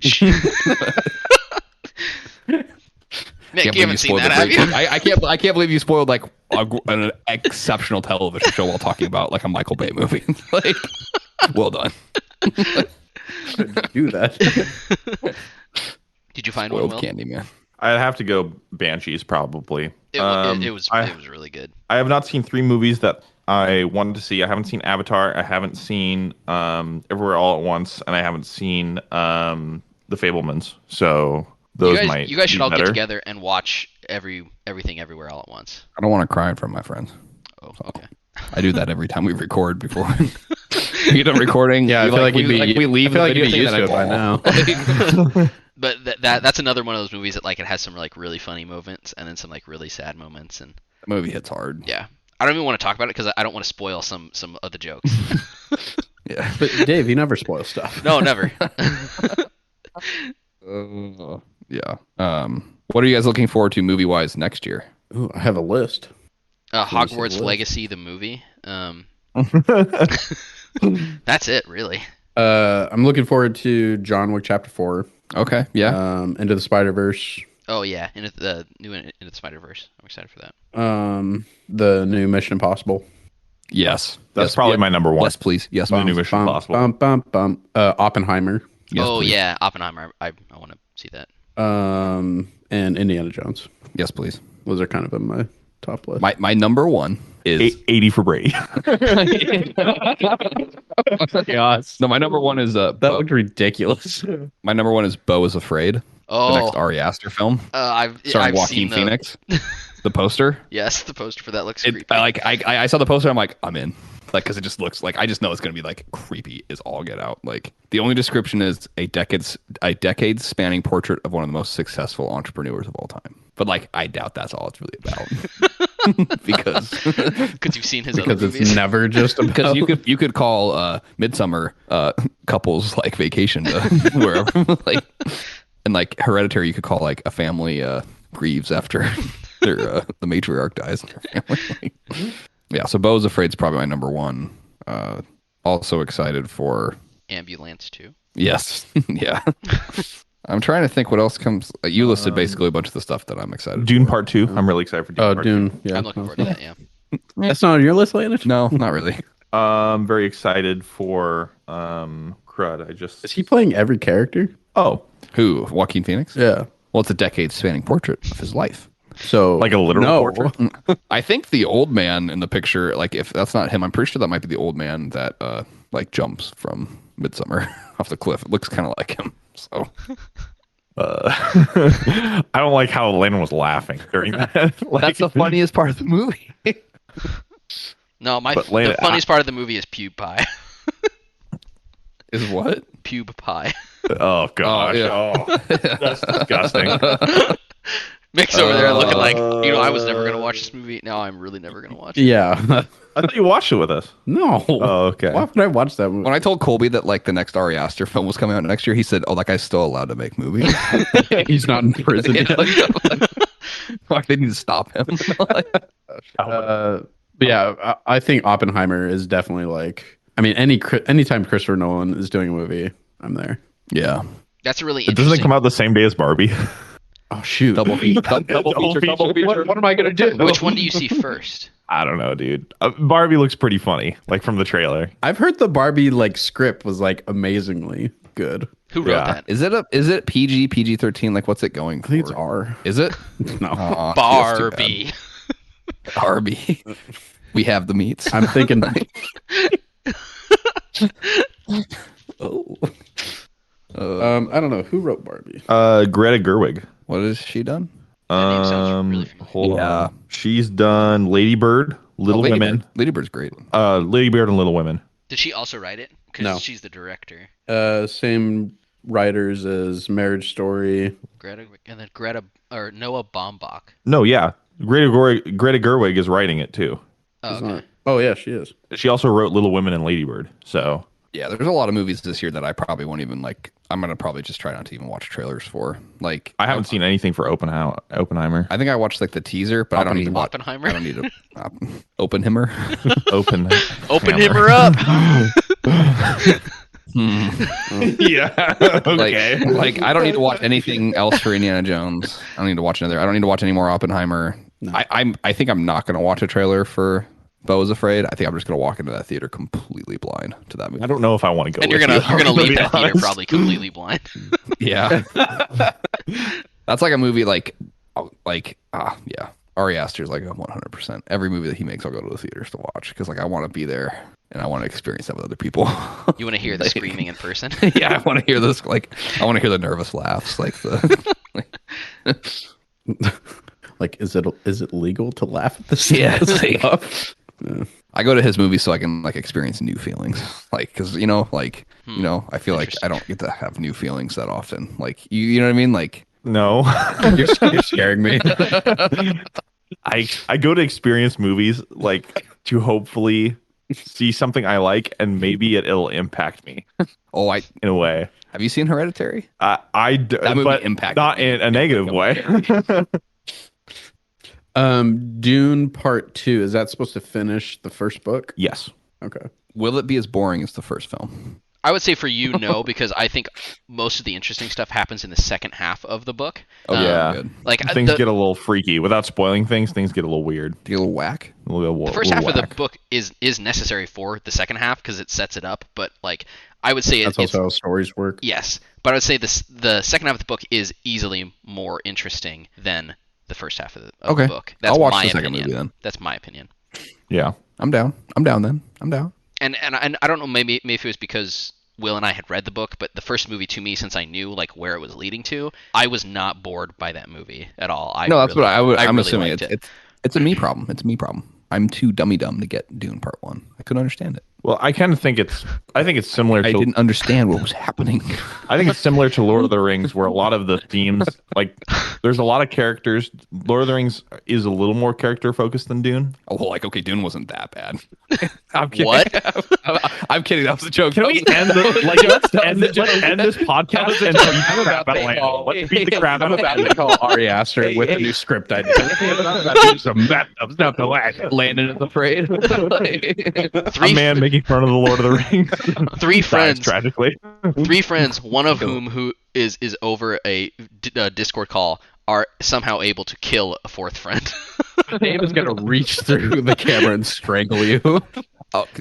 Nick, you haven't seen that, have you? I can't believe you spoiled like an exceptional television show while talking about like a Michael Bay movie. Like, well done. Do that. Did you find Spoiled one, Will? Candyman. I'd have to go Banshees probably. It was really good. I have not seen 3 movies that I wanted to see. I haven't seen Avatar. I haven't seen Everywhere All at Once, and I haven't seen The Fablemans. So those might. You guys should be all better. get together and watch everything everywhere all at once. I don't want to cry in front of my friends. Oh, okay. I do that every time we record before we get done recording. Yeah, I feel like you'd be. we leave. I feel the like you'd be video used to it by thing now. But that's another one of those movies that like it has some like really funny moments and then some like really sad moments, and The movie hits hard. yeah, I don't even want to talk about it because I don't want to spoil some of the jokes. Yeah. But Dave, you never spoil stuff. No, never. Yeah. What are you guys looking forward to movie wise next year? Ooh, I have a list. Hogwarts list. Legacy, the movie. That's it, really. I'm looking forward to John Wick Chapter 4. Okay. Yeah. Into the Spider-Verse. Oh yeah, Into the Spider-Verse. I'm excited for that. The new Mission Impossible. Yes. That's Yes, probably yeah. my number one. Yes, please. Yes, The please. new Mission Impossible. Oppenheimer. Yes, oh please. yeah, Oppenheimer. I want to see that. And Indiana Jones. Yes, please. Those are kind of in my top list. My number one is 80 for Brady. yes. No, my number one is that looked ridiculous. my number one is Beau is Afraid. Oh, The next Ari Aster film I've starring Joaquin seen the, Phoenix. The poster. Yes, the poster for that looks It, creepy. I saw the poster. I'm like, I'm in. Like, because it just looks like I just know it's gonna be like creepy as all get out. Like the only description is a decades spanning portrait of one of the most successful entrepreneurs of all time. But like, I doubt that's all it's really about. because You've seen his other Because it's movies. never just about. because you could call Midsummer couples like vacation to wherever like, and like Hereditary you could call like a family grieves after their the matriarch dies in their family. Like, yeah, so Beau is Afraid is probably my number one. Also excited for Ambulance too. yes, yeah. I'm trying to think what else comes. You listed basically a bunch of the stuff that I'm excited. Dune Part 2. I'm really excited for Dune Oh, Part Dune. Yeah. I'm looking forward to that. Yeah. That's not on your list, Landon? No, not really. 2. I'm very excited for Crud. Is he playing every character? Oh, Who? Joaquin Phoenix? Yeah. Well, it's a decade-spanning portrait of his life. So like a literal portrait? I think the old man in the picture, like if that's not him, I'm pretty sure that might be the old man that like jumps from Midsummer off the cliff. It looks kind of like him. So I don't like how Landon was laughing during that. Like, that's the funniest part of the movie. No, But the funniest part of the movie is pube pie. Is what? Pube pie. oh gosh. yeah. Oh, that's disgusting. Mick's over there looking like, I was never gonna watch this movie. Now I'm really never gonna watch it. Yeah. I thought you watched it with us. No. Oh, okay. Why would I watch that movie? When I told Colby that like the next Ari Aster film was coming out next year, he said, "Oh, that guy's still allowed to make movies." He's not in prison yet. Like, they need to stop him. But yeah, I think Oppenheimer is definitely like. I mean, anytime Christopher Nolan is doing a movie, I'm there. Yeah, That's a really It doesn't interesting. come out the same day as Barbie. Oh shoot! double feature. What am I gonna do? Which one do you see first? I don't know, dude. Barbie looks pretty funny, like from the trailer. I've heard the Barbie like script was like amazingly good. Who wrote Yeah. that? Is it PG-13? Like, what's it going for? I think it's R. Is it? No. Aw, that's too bad. Barbie. Arby. We have the meats. I'm thinking. Oh. I don't know who wrote Barbie. Greta Gerwig. What has she done? That name sounds really familiar. Hold Yeah. on. She's done Lady Bird, Little Lady Women. Bird. Lady Bird's great. Lady Bird and Little Women. Did she also write it? Because No. she's the director. Same writers as Marriage Story. Greta and then Greta or Noah Baumbach. No, yeah. Greta Gerwig is writing it too. Oh, It's okay. not- Oh yeah, she is. She also wrote Little Women and Lady Bird. So Yeah, there's a lot of movies this year that I probably won't even like. I'm gonna probably just try not to even watch trailers for. Like, I haven't seen anything for Oppenheimer. I think I watched like the teaser, but I don't need to watch. Oppenheimer? I don't need to. Oppenheimer. Open Open him up. Yeah. Okay. Like I don't need to watch anything else for Indiana Jones. I don't need to watch another. I don't need to watch any more Oppenheimer. No. I think I'm not gonna watch a trailer for Beau is Afraid. I think I'm just gonna walk into that theater completely blind to that movie. I don't know if I want to go. And with you're gonna you, leave to that be theater honest. probably completely blind. Yeah. That's like a movie yeah. Ari Aster's like 100%. Every movie that he makes, I'll go to the theaters to watch because like I want to be there and I want to experience that with other people. You want to hear the screaming in person? Yeah, I want to hear this. Like I want to hear the nervous laughs. Like the. Like, is it legal to laugh at this? Yeah, it's stuff? like- I go to his movies so I can like experience new feelings. Like because you know I feel like I don't get to have new feelings that often. Like you know what I mean? Like No. You're scaring me. I go to experience movies like to hopefully see something I like and maybe it'll impact me oh in a way. have you seen Hereditary? That movie but impacted not me in a negative way. Dune Part 2, is that supposed to finish the first book? Yes. Okay. Will it be as boring as the first film? I would say for you, no, because I think most of the interesting stuff happens in the second half of the book. Oh Yeah. good. Like Things get a little freaky. Without spoiling things, things get a little weird. Do you get a little whack? the first half of the book is necessary for the second half because it sets it up. But like I would say That's also how stories work. yes, but I would say the second half of the book is easily more interesting than the first half of the book. That's I'll watch my the second opinion. movie then. That's my opinion. Yeah. I'm down. I'm down then. I'm down. And I don't know, maybe if it was because Will and I had read the book, but the first movie to me, since I knew like where it was leading to, I was not bored by that movie at all. That's what I would. I'm really assuming liked it's a me problem. It's a me problem. I'm too dumb to get Dune Part 1. I couldn't understand it. Well, I kind of think it's similar I to didn't understand what was happening. I think it's similar to Lord of the Rings, where a lot of the themes, like, there's a lot of characters. Lord of the Rings is a little more character focused than Dune. Oh, well, like, okay, Dune wasn't that bad. I'm kidding. What? I'm kidding. That was a joke. Can we end let's end this podcast and beat the crap out of Landon. Let's beat the crap out of About to call Ari Aster with a new script idea. Landon is afraid. A man making fun of the Lord of the Rings. Three Dies friends, tragically. three friends, one of who is over a Discord call, are somehow able to kill a fourth friend. Dave is gonna reach through the camera and strangle you.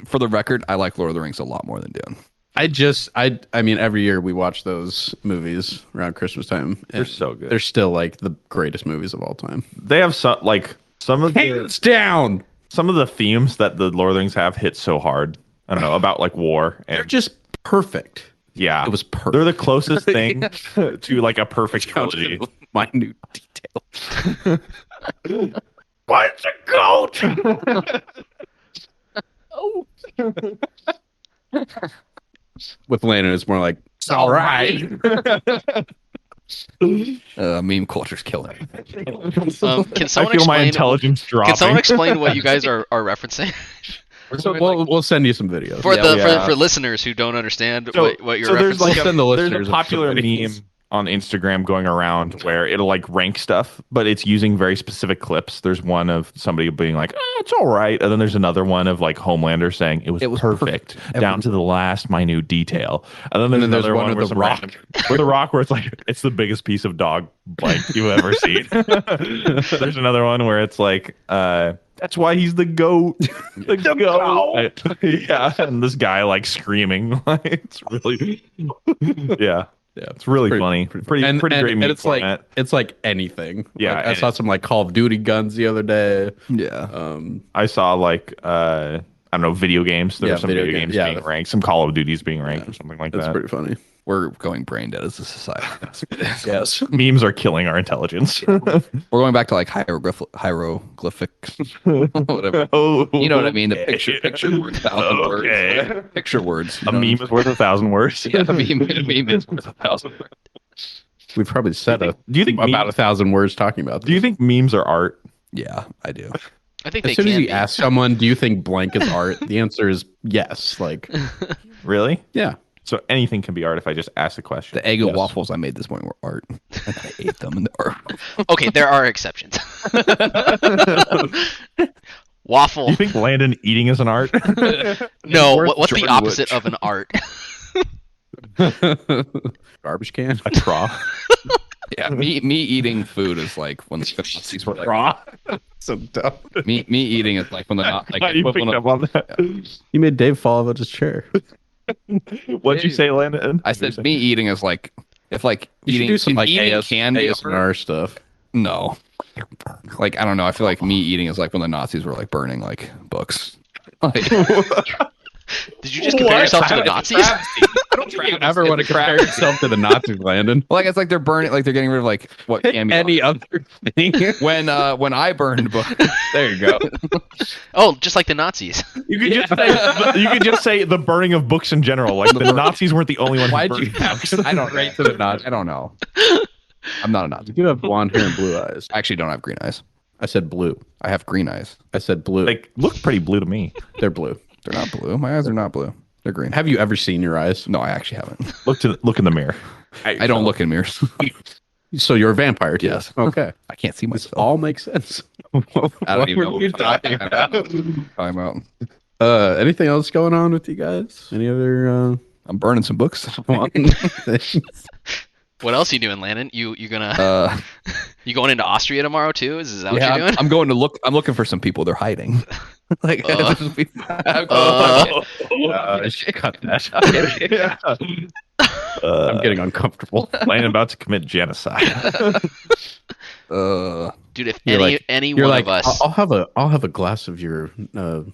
For the record, I like Lord of the Rings a lot more than Dune. I mean, every year we watch those movies around Christmas time. They're so good. They're still like the greatest movies of all time. They have some of Hands down. some of the themes that the Lord of the Rings have hit so hard. I don't know about like war and They're just perfect. yeah, It was perfect. They're the closest thing to like a perfect trilogy. Minute detail. What's a goat? With Landon, it's more like it's all right. Meme culture's killing. Can I someone feel my explain? intelligence dropping. Can someone explain what you guys are referencing So we'll send you some videos. for Yeah. for listeners who don't understand what you're so there's referencing? like Send the there's listeners a popular some meme videos. on Instagram going around where it'll like rank stuff, but it's using very specific clips. There's one of somebody being like, it's all right. And then there's another one of like Homelander saying it was perfect down to the last minute detail. And then there's there's another one one of where The some Rock. where The Rock, where it's like, it's the biggest piece of dog blank you've ever seen. There's another one where it's like, that's why he's the goat. The goat. Yeah. And this guy like screaming. It's really, yeah. Yeah, It's really funny. Pretty great and meme it's format. like it's like anything. Yeah, Like, I saw some like Call of Duty guns the other day. Yeah. I saw like I don't know, video games. There Yeah, were some video video game- games yeah. being ranked, some Call of Duties being ranked, or something like That's that. pretty funny. We're going brain dead as a society. Yes. Memes are killing our intelligence. We're going back to like hieroglyphics. Whatever. Oh, You know what I mean? The okay. picture words, 1,000 Okay. words. Picture words. A meme is worth 1,000 words. Yeah, a meme is worth 1,000 words. We've probably said Do you think about memes- 1,000 words talking about this. Do you think memes are art? Yeah, I do. I think as they soon as can you be. ask someone, do you think blank is art? The answer is yes. Like, Really? yeah. So anything can be art if I just ask the question. The Eggo Yes. waffles I made this morning were art. And I ate them and they were Okay, there are exceptions. Waffle. You think Landon eating is an art? No, worth what's the Jordan opposite Wood. of an art? Garbage can. A straw. Yeah, me eating food is like when the Nazis were like Straw. So dumb. me eating is like when the not like You picked equivalent up of, on that. You made Dave fall out of his chair. What'd you say, Landon? I said me eating is like if like You should eating do some like eating AS, candy ASMR stuff. No. Like I don't know, I feel like me eating is like when the Nazis were like burning like books. Like Did you just compare yourself to the Nazis? I don't think you ever want to compare yourself to the Nazis, Landon. like it's like they're burning like they're getting rid of like what Pick can be any other thing. when I burned books. There you go. Oh, just like the Nazis. You could just say you could just say the burning of books in general. Like the Nazis weren't the only ones. Why'd who you burned have books. to I don't right to the Nazis? I don't know. I'm not a Nazi. You do have blonde hair and blue eyes. I actually don't have green eyes. I said blue. I have green eyes. I said blue. Like look pretty blue to me. They're blue. They're not blue. My eyes are not blue. They're green. Have you ever seen your eyes? No, I actually haven't. Look in the mirror. I don't look in mirrors. So you're a vampire too? Yes. Okay. I can't see This myself. all makes sense. I don't What even were know you what I'm talking talking about? I'm out. Anything else going on with you guys? Any other I'm burning some books. things? What else are you doing, Landon? You gonna Uh, you going into Austria tomorrow too? Is that what yeah, you're doing? I'm going to look. I'm looking for some people. They're hiding. Like, Uh, Cut that. I'm getting uncomfortable. Landon about to commit genocide. Dude, if You're like- any You're one like, of us, I'll have a glass of your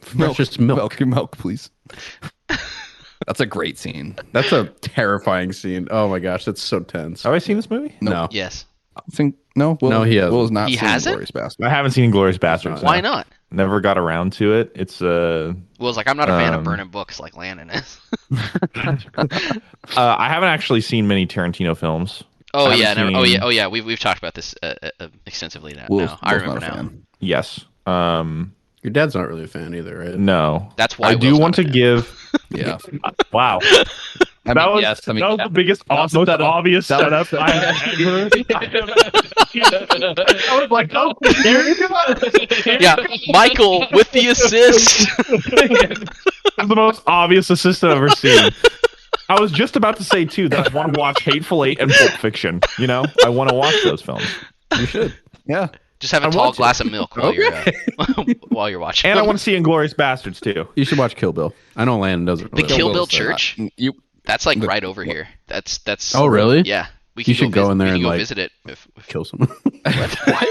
freshest milk. Your milk, please. That's a great scene. That's a terrifying scene. Oh my gosh, that's so tense. Have I seen this movie? No. yes. I think no. Will, No, he hasn't. Will has not He seen hasn't? Glorious Bastard. I haven't seen Glorious Bastards. Why not? Never got around to it. It's Will's like, I'm not a fan of Um, burning books like Landon is. I haven't actually seen many Tarantino films. Oh haven't yeah, never, seen- oh yeah. We've talked about this extensively now. Will's, No, I Will's remember not a now. fan. Yes. Your dad's not really a fan either, right? No. That's why I do Will's want not to a fan. give. Yeah. Wow. I mean, That was yes. I mean, that was the biggest, most obvious setup I have ever. I was like, oh, there you go. Yeah, Michael with the assist. That's the most obvious assist I've ever seen. I was just about to say too that I want to watch Hateful Eight and Pulp Fiction. You know, I want to watch those films. You should. yeah. Just have a I tall want to. glass of milk while you're while you're watching. And I want to see Inglourious Bastards too. You should watch Kill Bill. I know Landon doesn't. the Really Kill like Bill it, so- Church. You. That's like right over here. That's. Oh really? Yeah, we You should go in there we and, can go like, visit it. If Kill someone.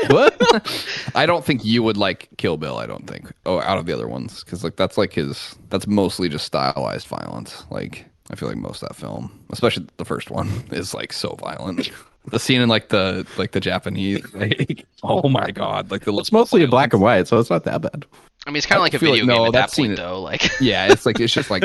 What? I don't think you would like Kill Bill. I don't think. Oh, out of the other ones, because like that's like his. That's mostly just stylized violence. Like I feel like most of that film, especially the first one, is like so violent. The scene in like the Japanese. Like, oh my god! Like the It's mostly in black and white, so it's not that bad. I mean, it's kind of like a feel video like- game no, at that that scene- point, though. Like, Yeah, it's just like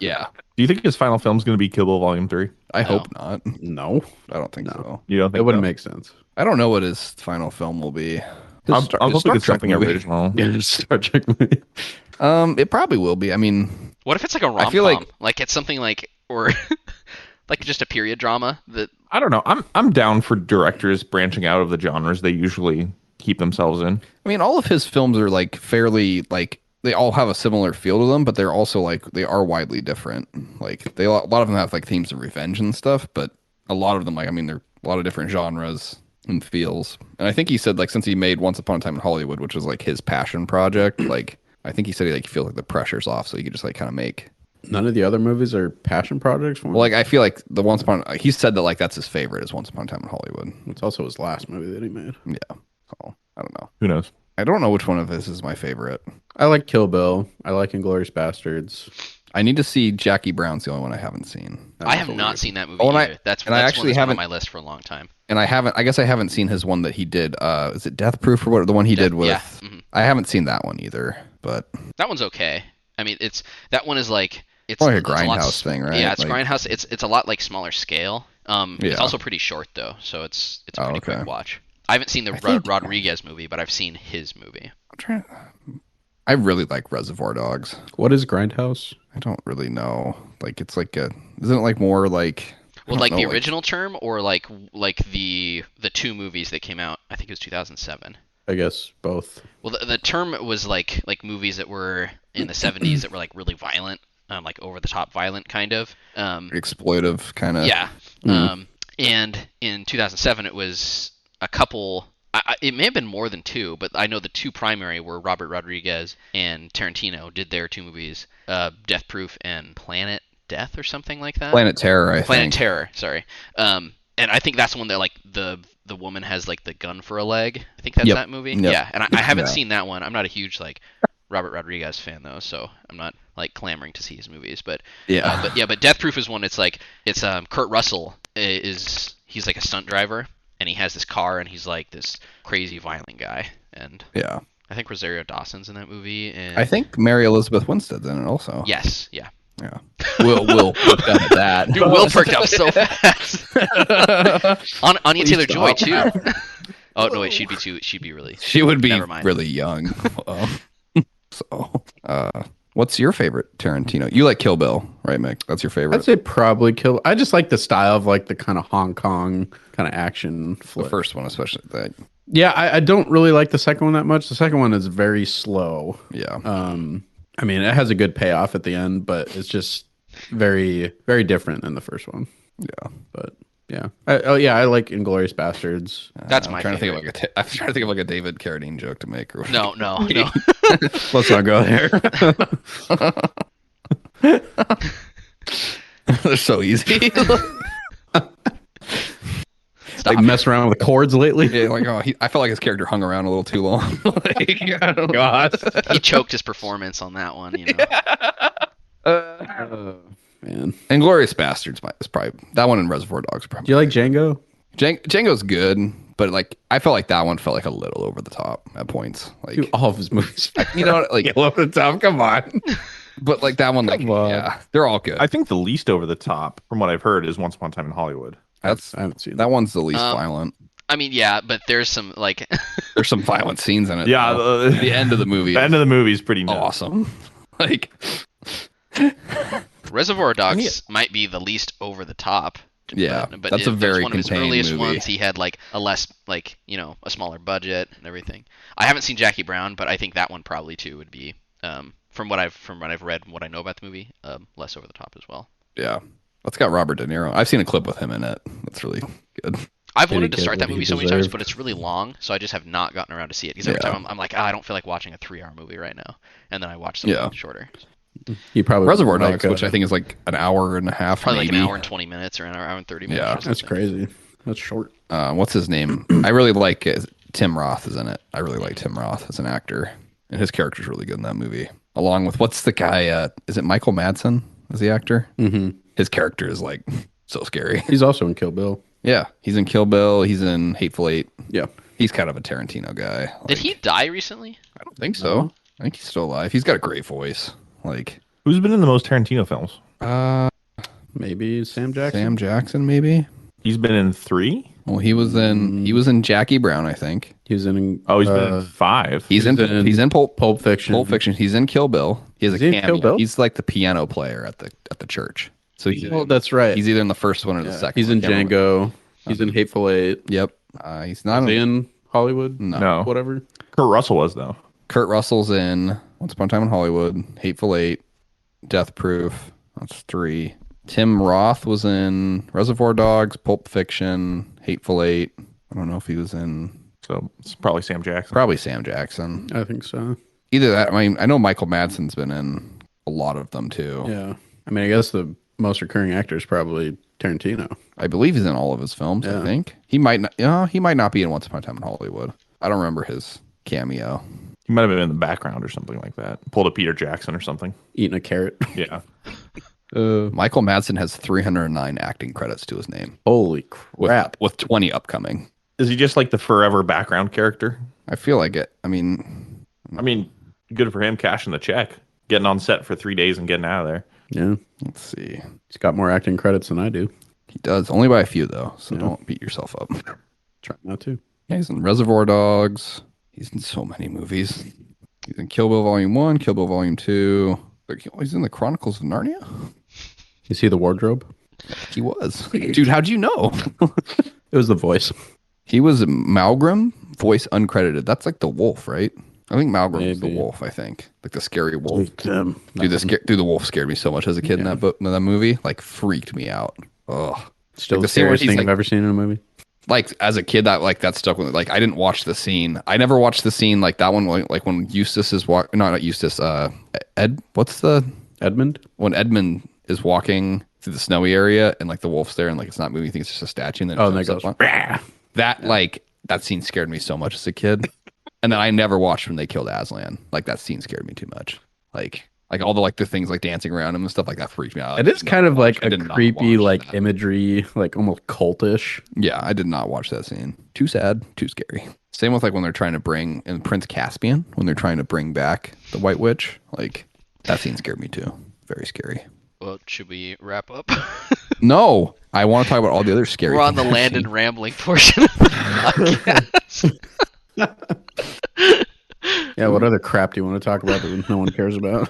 yeah. Do you think his final film is going to be Kill Bill Volume 3? I hope not. No, I don't think so. You don't think it wouldn't so? make sense. I don't know what his final film will be. I'm His hoping Star it's Trek something movie. original. Yeah, Star Trek movie. It probably will be. I mean, what if it's like a rom-com? feel like- it's something like, or like just a period drama that. I don't know. I'm down for directors branching out of the genres they usually keep themselves in. I mean, all of his films are like fairly like they all have a similar feel to them, but they're also like they are widely different. Like a lot of them have like themes of revenge and stuff, but a lot of them like I mean they're a lot of different genres and feels. And I think he said like since he made Once Upon a Time in Hollywood, which was like his passion project, like I think he said he like feels like the pressure's off, so he could just like kind of make None of the other movies are passion projects for him? Well, like I feel like the Once Upon he said that like that's his favorite is Once Upon a Time in Hollywood. It's also his last movie that he made. Yeah. So I don't know. Who knows? I don't know which one of his is my favorite. I like Kill Bill. I like Inglourious Bastards. I need to see Jackie Brown's the only one I haven't seen. I have not seen that movie Oh, and either. That's I actually one that's haven't on my list for a long time. And I guess I haven't seen his one that he did. Is it Death Proof or what? The one he did with. Yeah. Mm-hmm. I haven't seen that one either, but that one's okay. I mean, that one is like it's like a it's grindhouse thing, right? Yeah, it's like, grindhouse. It's a lot like smaller scale. It's also pretty short though, so it's a pretty quick watch. I haven't seen the Rodriguez movie, but I've seen his movie. I really like Reservoir Dogs. What is Grindhouse? I don't really know. Like it's like isn't it like more like well, like the original term or like the two movies that came out? I think it was 2007. I guess both. Well, the term was like movies that were in the 70s that were like really violent, like over the top violent kind of. Exploitive kind of. Yeah. And in 2007 it was a couple. It may have been more than two, but I know the two primary were Robert Rodriguez and Tarantino did their two movies, Death Proof and Planet Death or something like that. Planet Terror, I think. Planet Terror, sorry. And I think that's one that like the woman has like the gun for a leg. I think that's that movie. Yep. Yeah, and I haven't seen that one. I'm not a huge like Robert Rodriguez fan though, so I'm not like clamoring to see his movies. But but Death Proof is one. It's Kurt Russell he's like a stunt driver. And he has this car, and he's like this crazy violent guy. And yeah, I think Rosario Dawson's in that movie. And I think Mary Elizabeth Winstead's in it also. Yes, yeah. Yeah. Will perked up at that. Dude, Will perked up so fast. Anya Taylor-Joy too. Oh no, wait, she'd be really. She would be really young. What's your favorite Tarantino? You like Kill Bill, right, Mick? That's your favorite. I'd say probably Kill. I just like the style of like the kind of Hong Kong kind of action flick. The first one, especially that. Yeah, I don't really like the second one that much. The second one is very slow. Yeah. I mean, it has a good payoff at the end, but it's just very, very different than the first one. Yeah. But yeah. I like Inglourious Bastards. That's I'm my trying favorite. To think of I'm trying to think of like a David Carradine joke to make. Or No. Let's not go there. They're so easy. Like mess around with the chords lately. Yeah, like I felt like his character hung around a little too long. God, he choked his performance on that one. You know. Man, Inglourious Bastards is probably that one, and Reservoir Dogs. Probably. Do you like Django? Django's good, but like I felt like that one felt like a little over the top at points. Like Dude, all of his movies, you know, like over the top. Come on. But like that one, like yeah, they're all good. I think the least over the top, from what I've heard, is Once Upon a Time in Hollywood. I haven't seen that one's the least violent. I mean, yeah, but there's some like there's some violent scenes in it. Yeah, the end of the movie. The end of the movie is pretty awesome. Like Reservoir Dogs might be the least over the top. Yeah, but that's a very one of his contained earliest movie. ones. He had like a less like a smaller budget and everything. I haven't seen Jackie Brown, but I think that one probably too would be from what I've read and what I know about the movie, less over the top as well. Yeah, that's got Robert De Niro. I've seen a clip with him in it. That's really good. I've wanted to start that movie so many times, but it's really long, so I just have not gotten around to see it. Because every time I'm like, I don't feel like watching a 3-hour movie right now, and then I watch something shorter. You probably Reservoir Dogs, which I think is like an hour and a half, probably maybe. like an hour and 20 minutes or an hour and 30 minutes. Yeah, that's crazy. That's short. What's his name? I really like Tim Roth is in it. I really like Tim Roth as an actor, and his character's really good in that movie. Along with what's the guy? Is it Michael Madsen? Is the actor? Mm-hmm. His character is like so scary. He's also in Kill Bill. Yeah, he's in Kill Bill. He's in Hateful Eight. Yeah, he's kind of a Tarantino guy. Like, did he die recently? I don't think so. I think he's still alive. He's got a great voice. Like, who's been in the most Tarantino films? Maybe Sam Jackson. Sam Jackson, maybe. He's been in 3. Well, he was in Jackie Brown, I think. He was in. He's been in 5. He's in Pulp Fiction. Pulp Fiction. He's in Kill Bill. He has a cameo. Kill Bill? He's like the piano player at the church. So that's right. He's either in the first one or the second. He's in Django. He's in Hateful Eight. Yep. He's not in Hollywood. No. Whatever. Kurt Russell was though. Kurt Russell's in Once Upon a Time in Hollywood, Hateful Eight, Death Proof. That's 3. Tim Roth was in Reservoir Dogs, Pulp Fiction, Hateful Eight. I don't know if he was in. So it's probably Sam Jackson. Probably Sam Jackson. I think so. Either that. I mean, I know Michael Madsen's been in a lot of them too. Yeah. I mean, I guess the most recurring actor is probably Tarantino. I believe he's in all of his films. Yeah. I think he might not. He might not be in Once Upon a Time in Hollywood. I don't remember his cameo. He might have been in the background or something like that. Pulled a Peter Jackson or something. Eating a carrot. Yeah. Michael Madsen has 309 acting credits to his name. Holy crap. With 20 upcoming. Is he just like the forever background character? I feel like it. I mean, Good for him cashing the check, getting on set for 3 days and getting out of there. Yeah. let's see. He's got more acting credits than I do. He does. Only by a few, though. So don't beat yourself up. Try not to. Yeah, he's in Reservoir Dogs. He's in so many movies. He's in Kill Bill Volume 1, Kill Bill Volume 2. He's in the Chronicles of Narnia? You see the wardrobe? He was. Dude, how'd you know? It was the voice. He was Malgrim, voice uncredited. That's like the wolf, right? I think Malgrim is the Maybe. wolf, I think. Like the scary wolf. Dude, Dude, the wolf scared me so much as a kid in that movie. Like, freaked me out. Ugh. still Like the the scene where scariest he's thing like- I've ever seen in a movie. Like, as a kid, that stuck with me. Like, I didn't watch the scene. I never watched the scene like that one, like when Eustace is walking. No, not Eustace. Edmund? When Edmund is walking through the snowy area and like the wolf's there and like it's not moving, you think it's just a statue. And then And that jumps goes. up on- that scene scared me so much as a kid. And then I never watched when they killed Aslan. Like, that scene scared me too much. Like all the things like dancing around him and stuff like that freaked me out. It is kind of like I a did not creepy, watch like that. imagery, like almost cultish. Yeah, I did not watch that scene. Too sad, too scary. Same with like when they're trying to bring in Prince Caspian, when they're trying to bring back the White Witch. Like, that scene scared me too. Very scary. Well, should we wrap up? No, I want to talk about all the other scary. We're on the things I've Landon seen. rambling portion of the podcast. Yeah, what other crap do you want to talk about that no one cares about?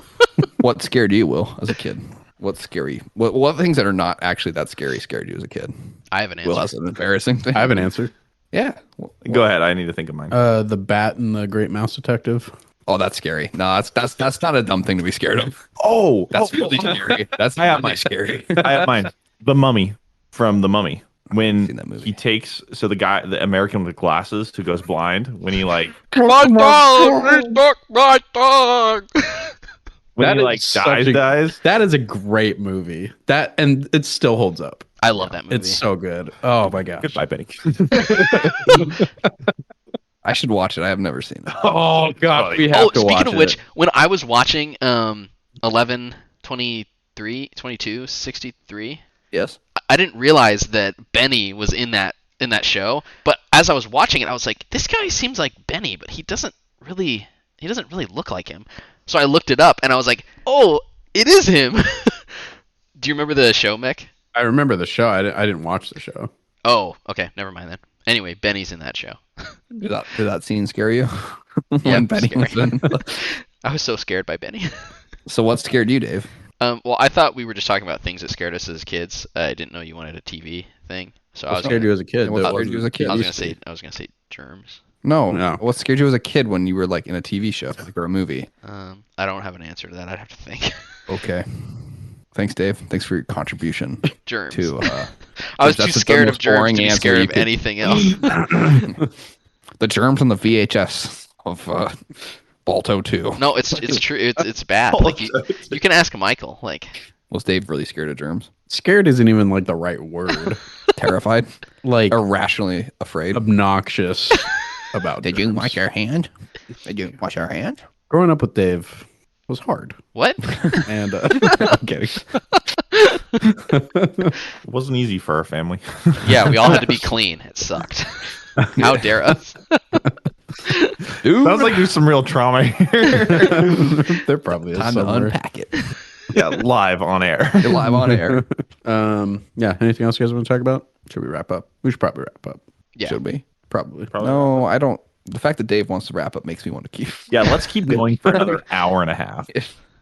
What scared you, Will, as a kid? What's scary? What things that are not actually that scary scared you as a kid? I have an answer. Will has an embarrassing thing. I have an answer. Yeah. Go ahead. I need to think of mine. The Bat and the Great Mouse Detective. Oh, that's scary. No, that's not a dumb thing to be scared of. Oh, That's really scary. That's I have really mine. scary. I have mine. The Mummy from The Mummy. When seen that movie. he takes the American with glasses who goes blind, when he like My dog! He took my dog! when That he is like such dies. That is a great movie. And it still holds up. I love that movie. It's so good. Oh my gosh. Goodbye, Benny. I should watch it. I have never seen it. Oh god, we have Oh, to watch speaking of which, it. when I was watching 11, 23, 22, 63, Yes. I didn't realize that Benny was in that show. But as I was watching it, I was like, this guy seems like Benny, but he doesn't really look like him. So I looked it up, and I was like, oh, it is him. Do you remember the show, Mick? I remember the show. I didn't watch the show. Oh, okay, never mind then. Anyway, Benny's in that show. Did that scene scare you? Yeah, When Benny was scary. in? I was so scared by Benny. So what scared you, Dave? Well, I thought we were just talking about things that scared us as kids. I didn't know you wanted a TV thing, so I What was scared gonna, you as a kid? What that scared you as a kid? I was wasn't gonna say germs. No. What scared you as a kid when you were like in a TV show or a movie? I don't have an answer to that. I'd have to think. Okay. Thanks, Dave. Thanks for your contribution Germs. to. I was too that's the scared of most germs boring to be answer scared you of could- anything else. the germs on the VHS of Balto 2. No, it's true. It's bad. Like you can ask Michael. Like Was Dave really scared of germs? Scared isn't even like the right word. Terrified? Like Irrationally afraid? obnoxious about. Did you germs. wash your hand? Did you wash your hand? Growing up with Dave was hard, what? and I'm kidding. It wasn't easy for our family. Yeah, we all had to be clean. It sucked. How dare us? Dude, Sounds like there's some real trauma here. There probably is time to somewhere. unpack it. Yeah, live on air. You're live on air. Yeah. Anything else you guys want to talk about? Should we wrap up? We should probably wrap up. Yeah. Should we? Probably. No, I don't. The fact that Dave wants to wrap up makes me want to keep. Yeah, let's keep going for another hour and a half.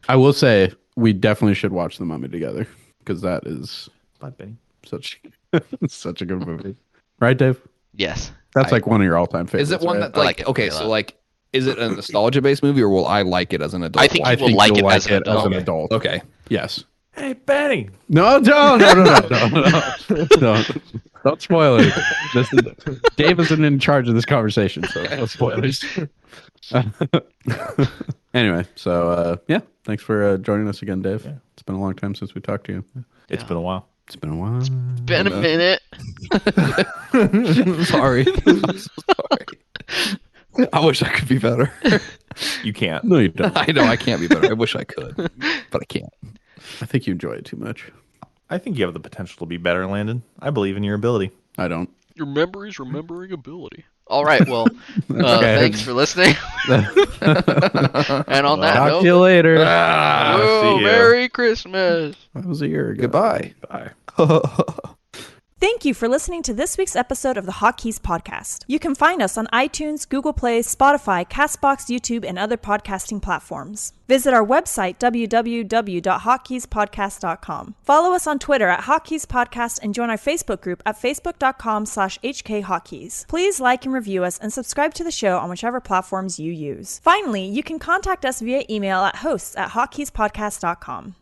I will say we definitely should watch The Mummy together because that is Bye, Benny. such such a good movie, right, Dave? Yes. That's like one of your all-time favorites. Is it one right? that I like, like it okay, really so well. like, is it a nostalgia-based movie or will I like it as an adult? I think I you will think like you'll it as an as adult. an adult. Okay. Yes. Hey, Benny. No. Don't spoil it. Dave isn't in charge of this conversation, so no spoilers. Anyway, so yeah, thanks for joining us again, Dave. Yeah. It's been a long time since we talked to you. It's been a while. It's been a while. Been a minute. Sorry. I'm so sorry. I wish I could be better. You can't. No, you don't. I know I can't be better. I wish I could, but I can't. I think you enjoy it too much. I think you have the potential to be better, Landon. I believe in your ability. I don't. Your memory's remembering ability. All right, well, thanks for listening. And on that Talk note, to you later. whoa, see ya. Merry Christmas. That was a year ago. Goodbye. Bye. Thank you for listening to this week's episode of the Hotkeys podcast. You can find us on iTunes, Google Play, Spotify, Castbox, YouTube, and other podcasting platforms. Visit our website, www.hotkeyspodcast.com. Follow us on Twitter at Hotkeys Podcast and join our Facebook group at facebook.com/HKHotkeys. Please like and review us and subscribe to the show on whichever platforms you use. Finally, you can contact us via email at hosts@hotkeyspodcast.com.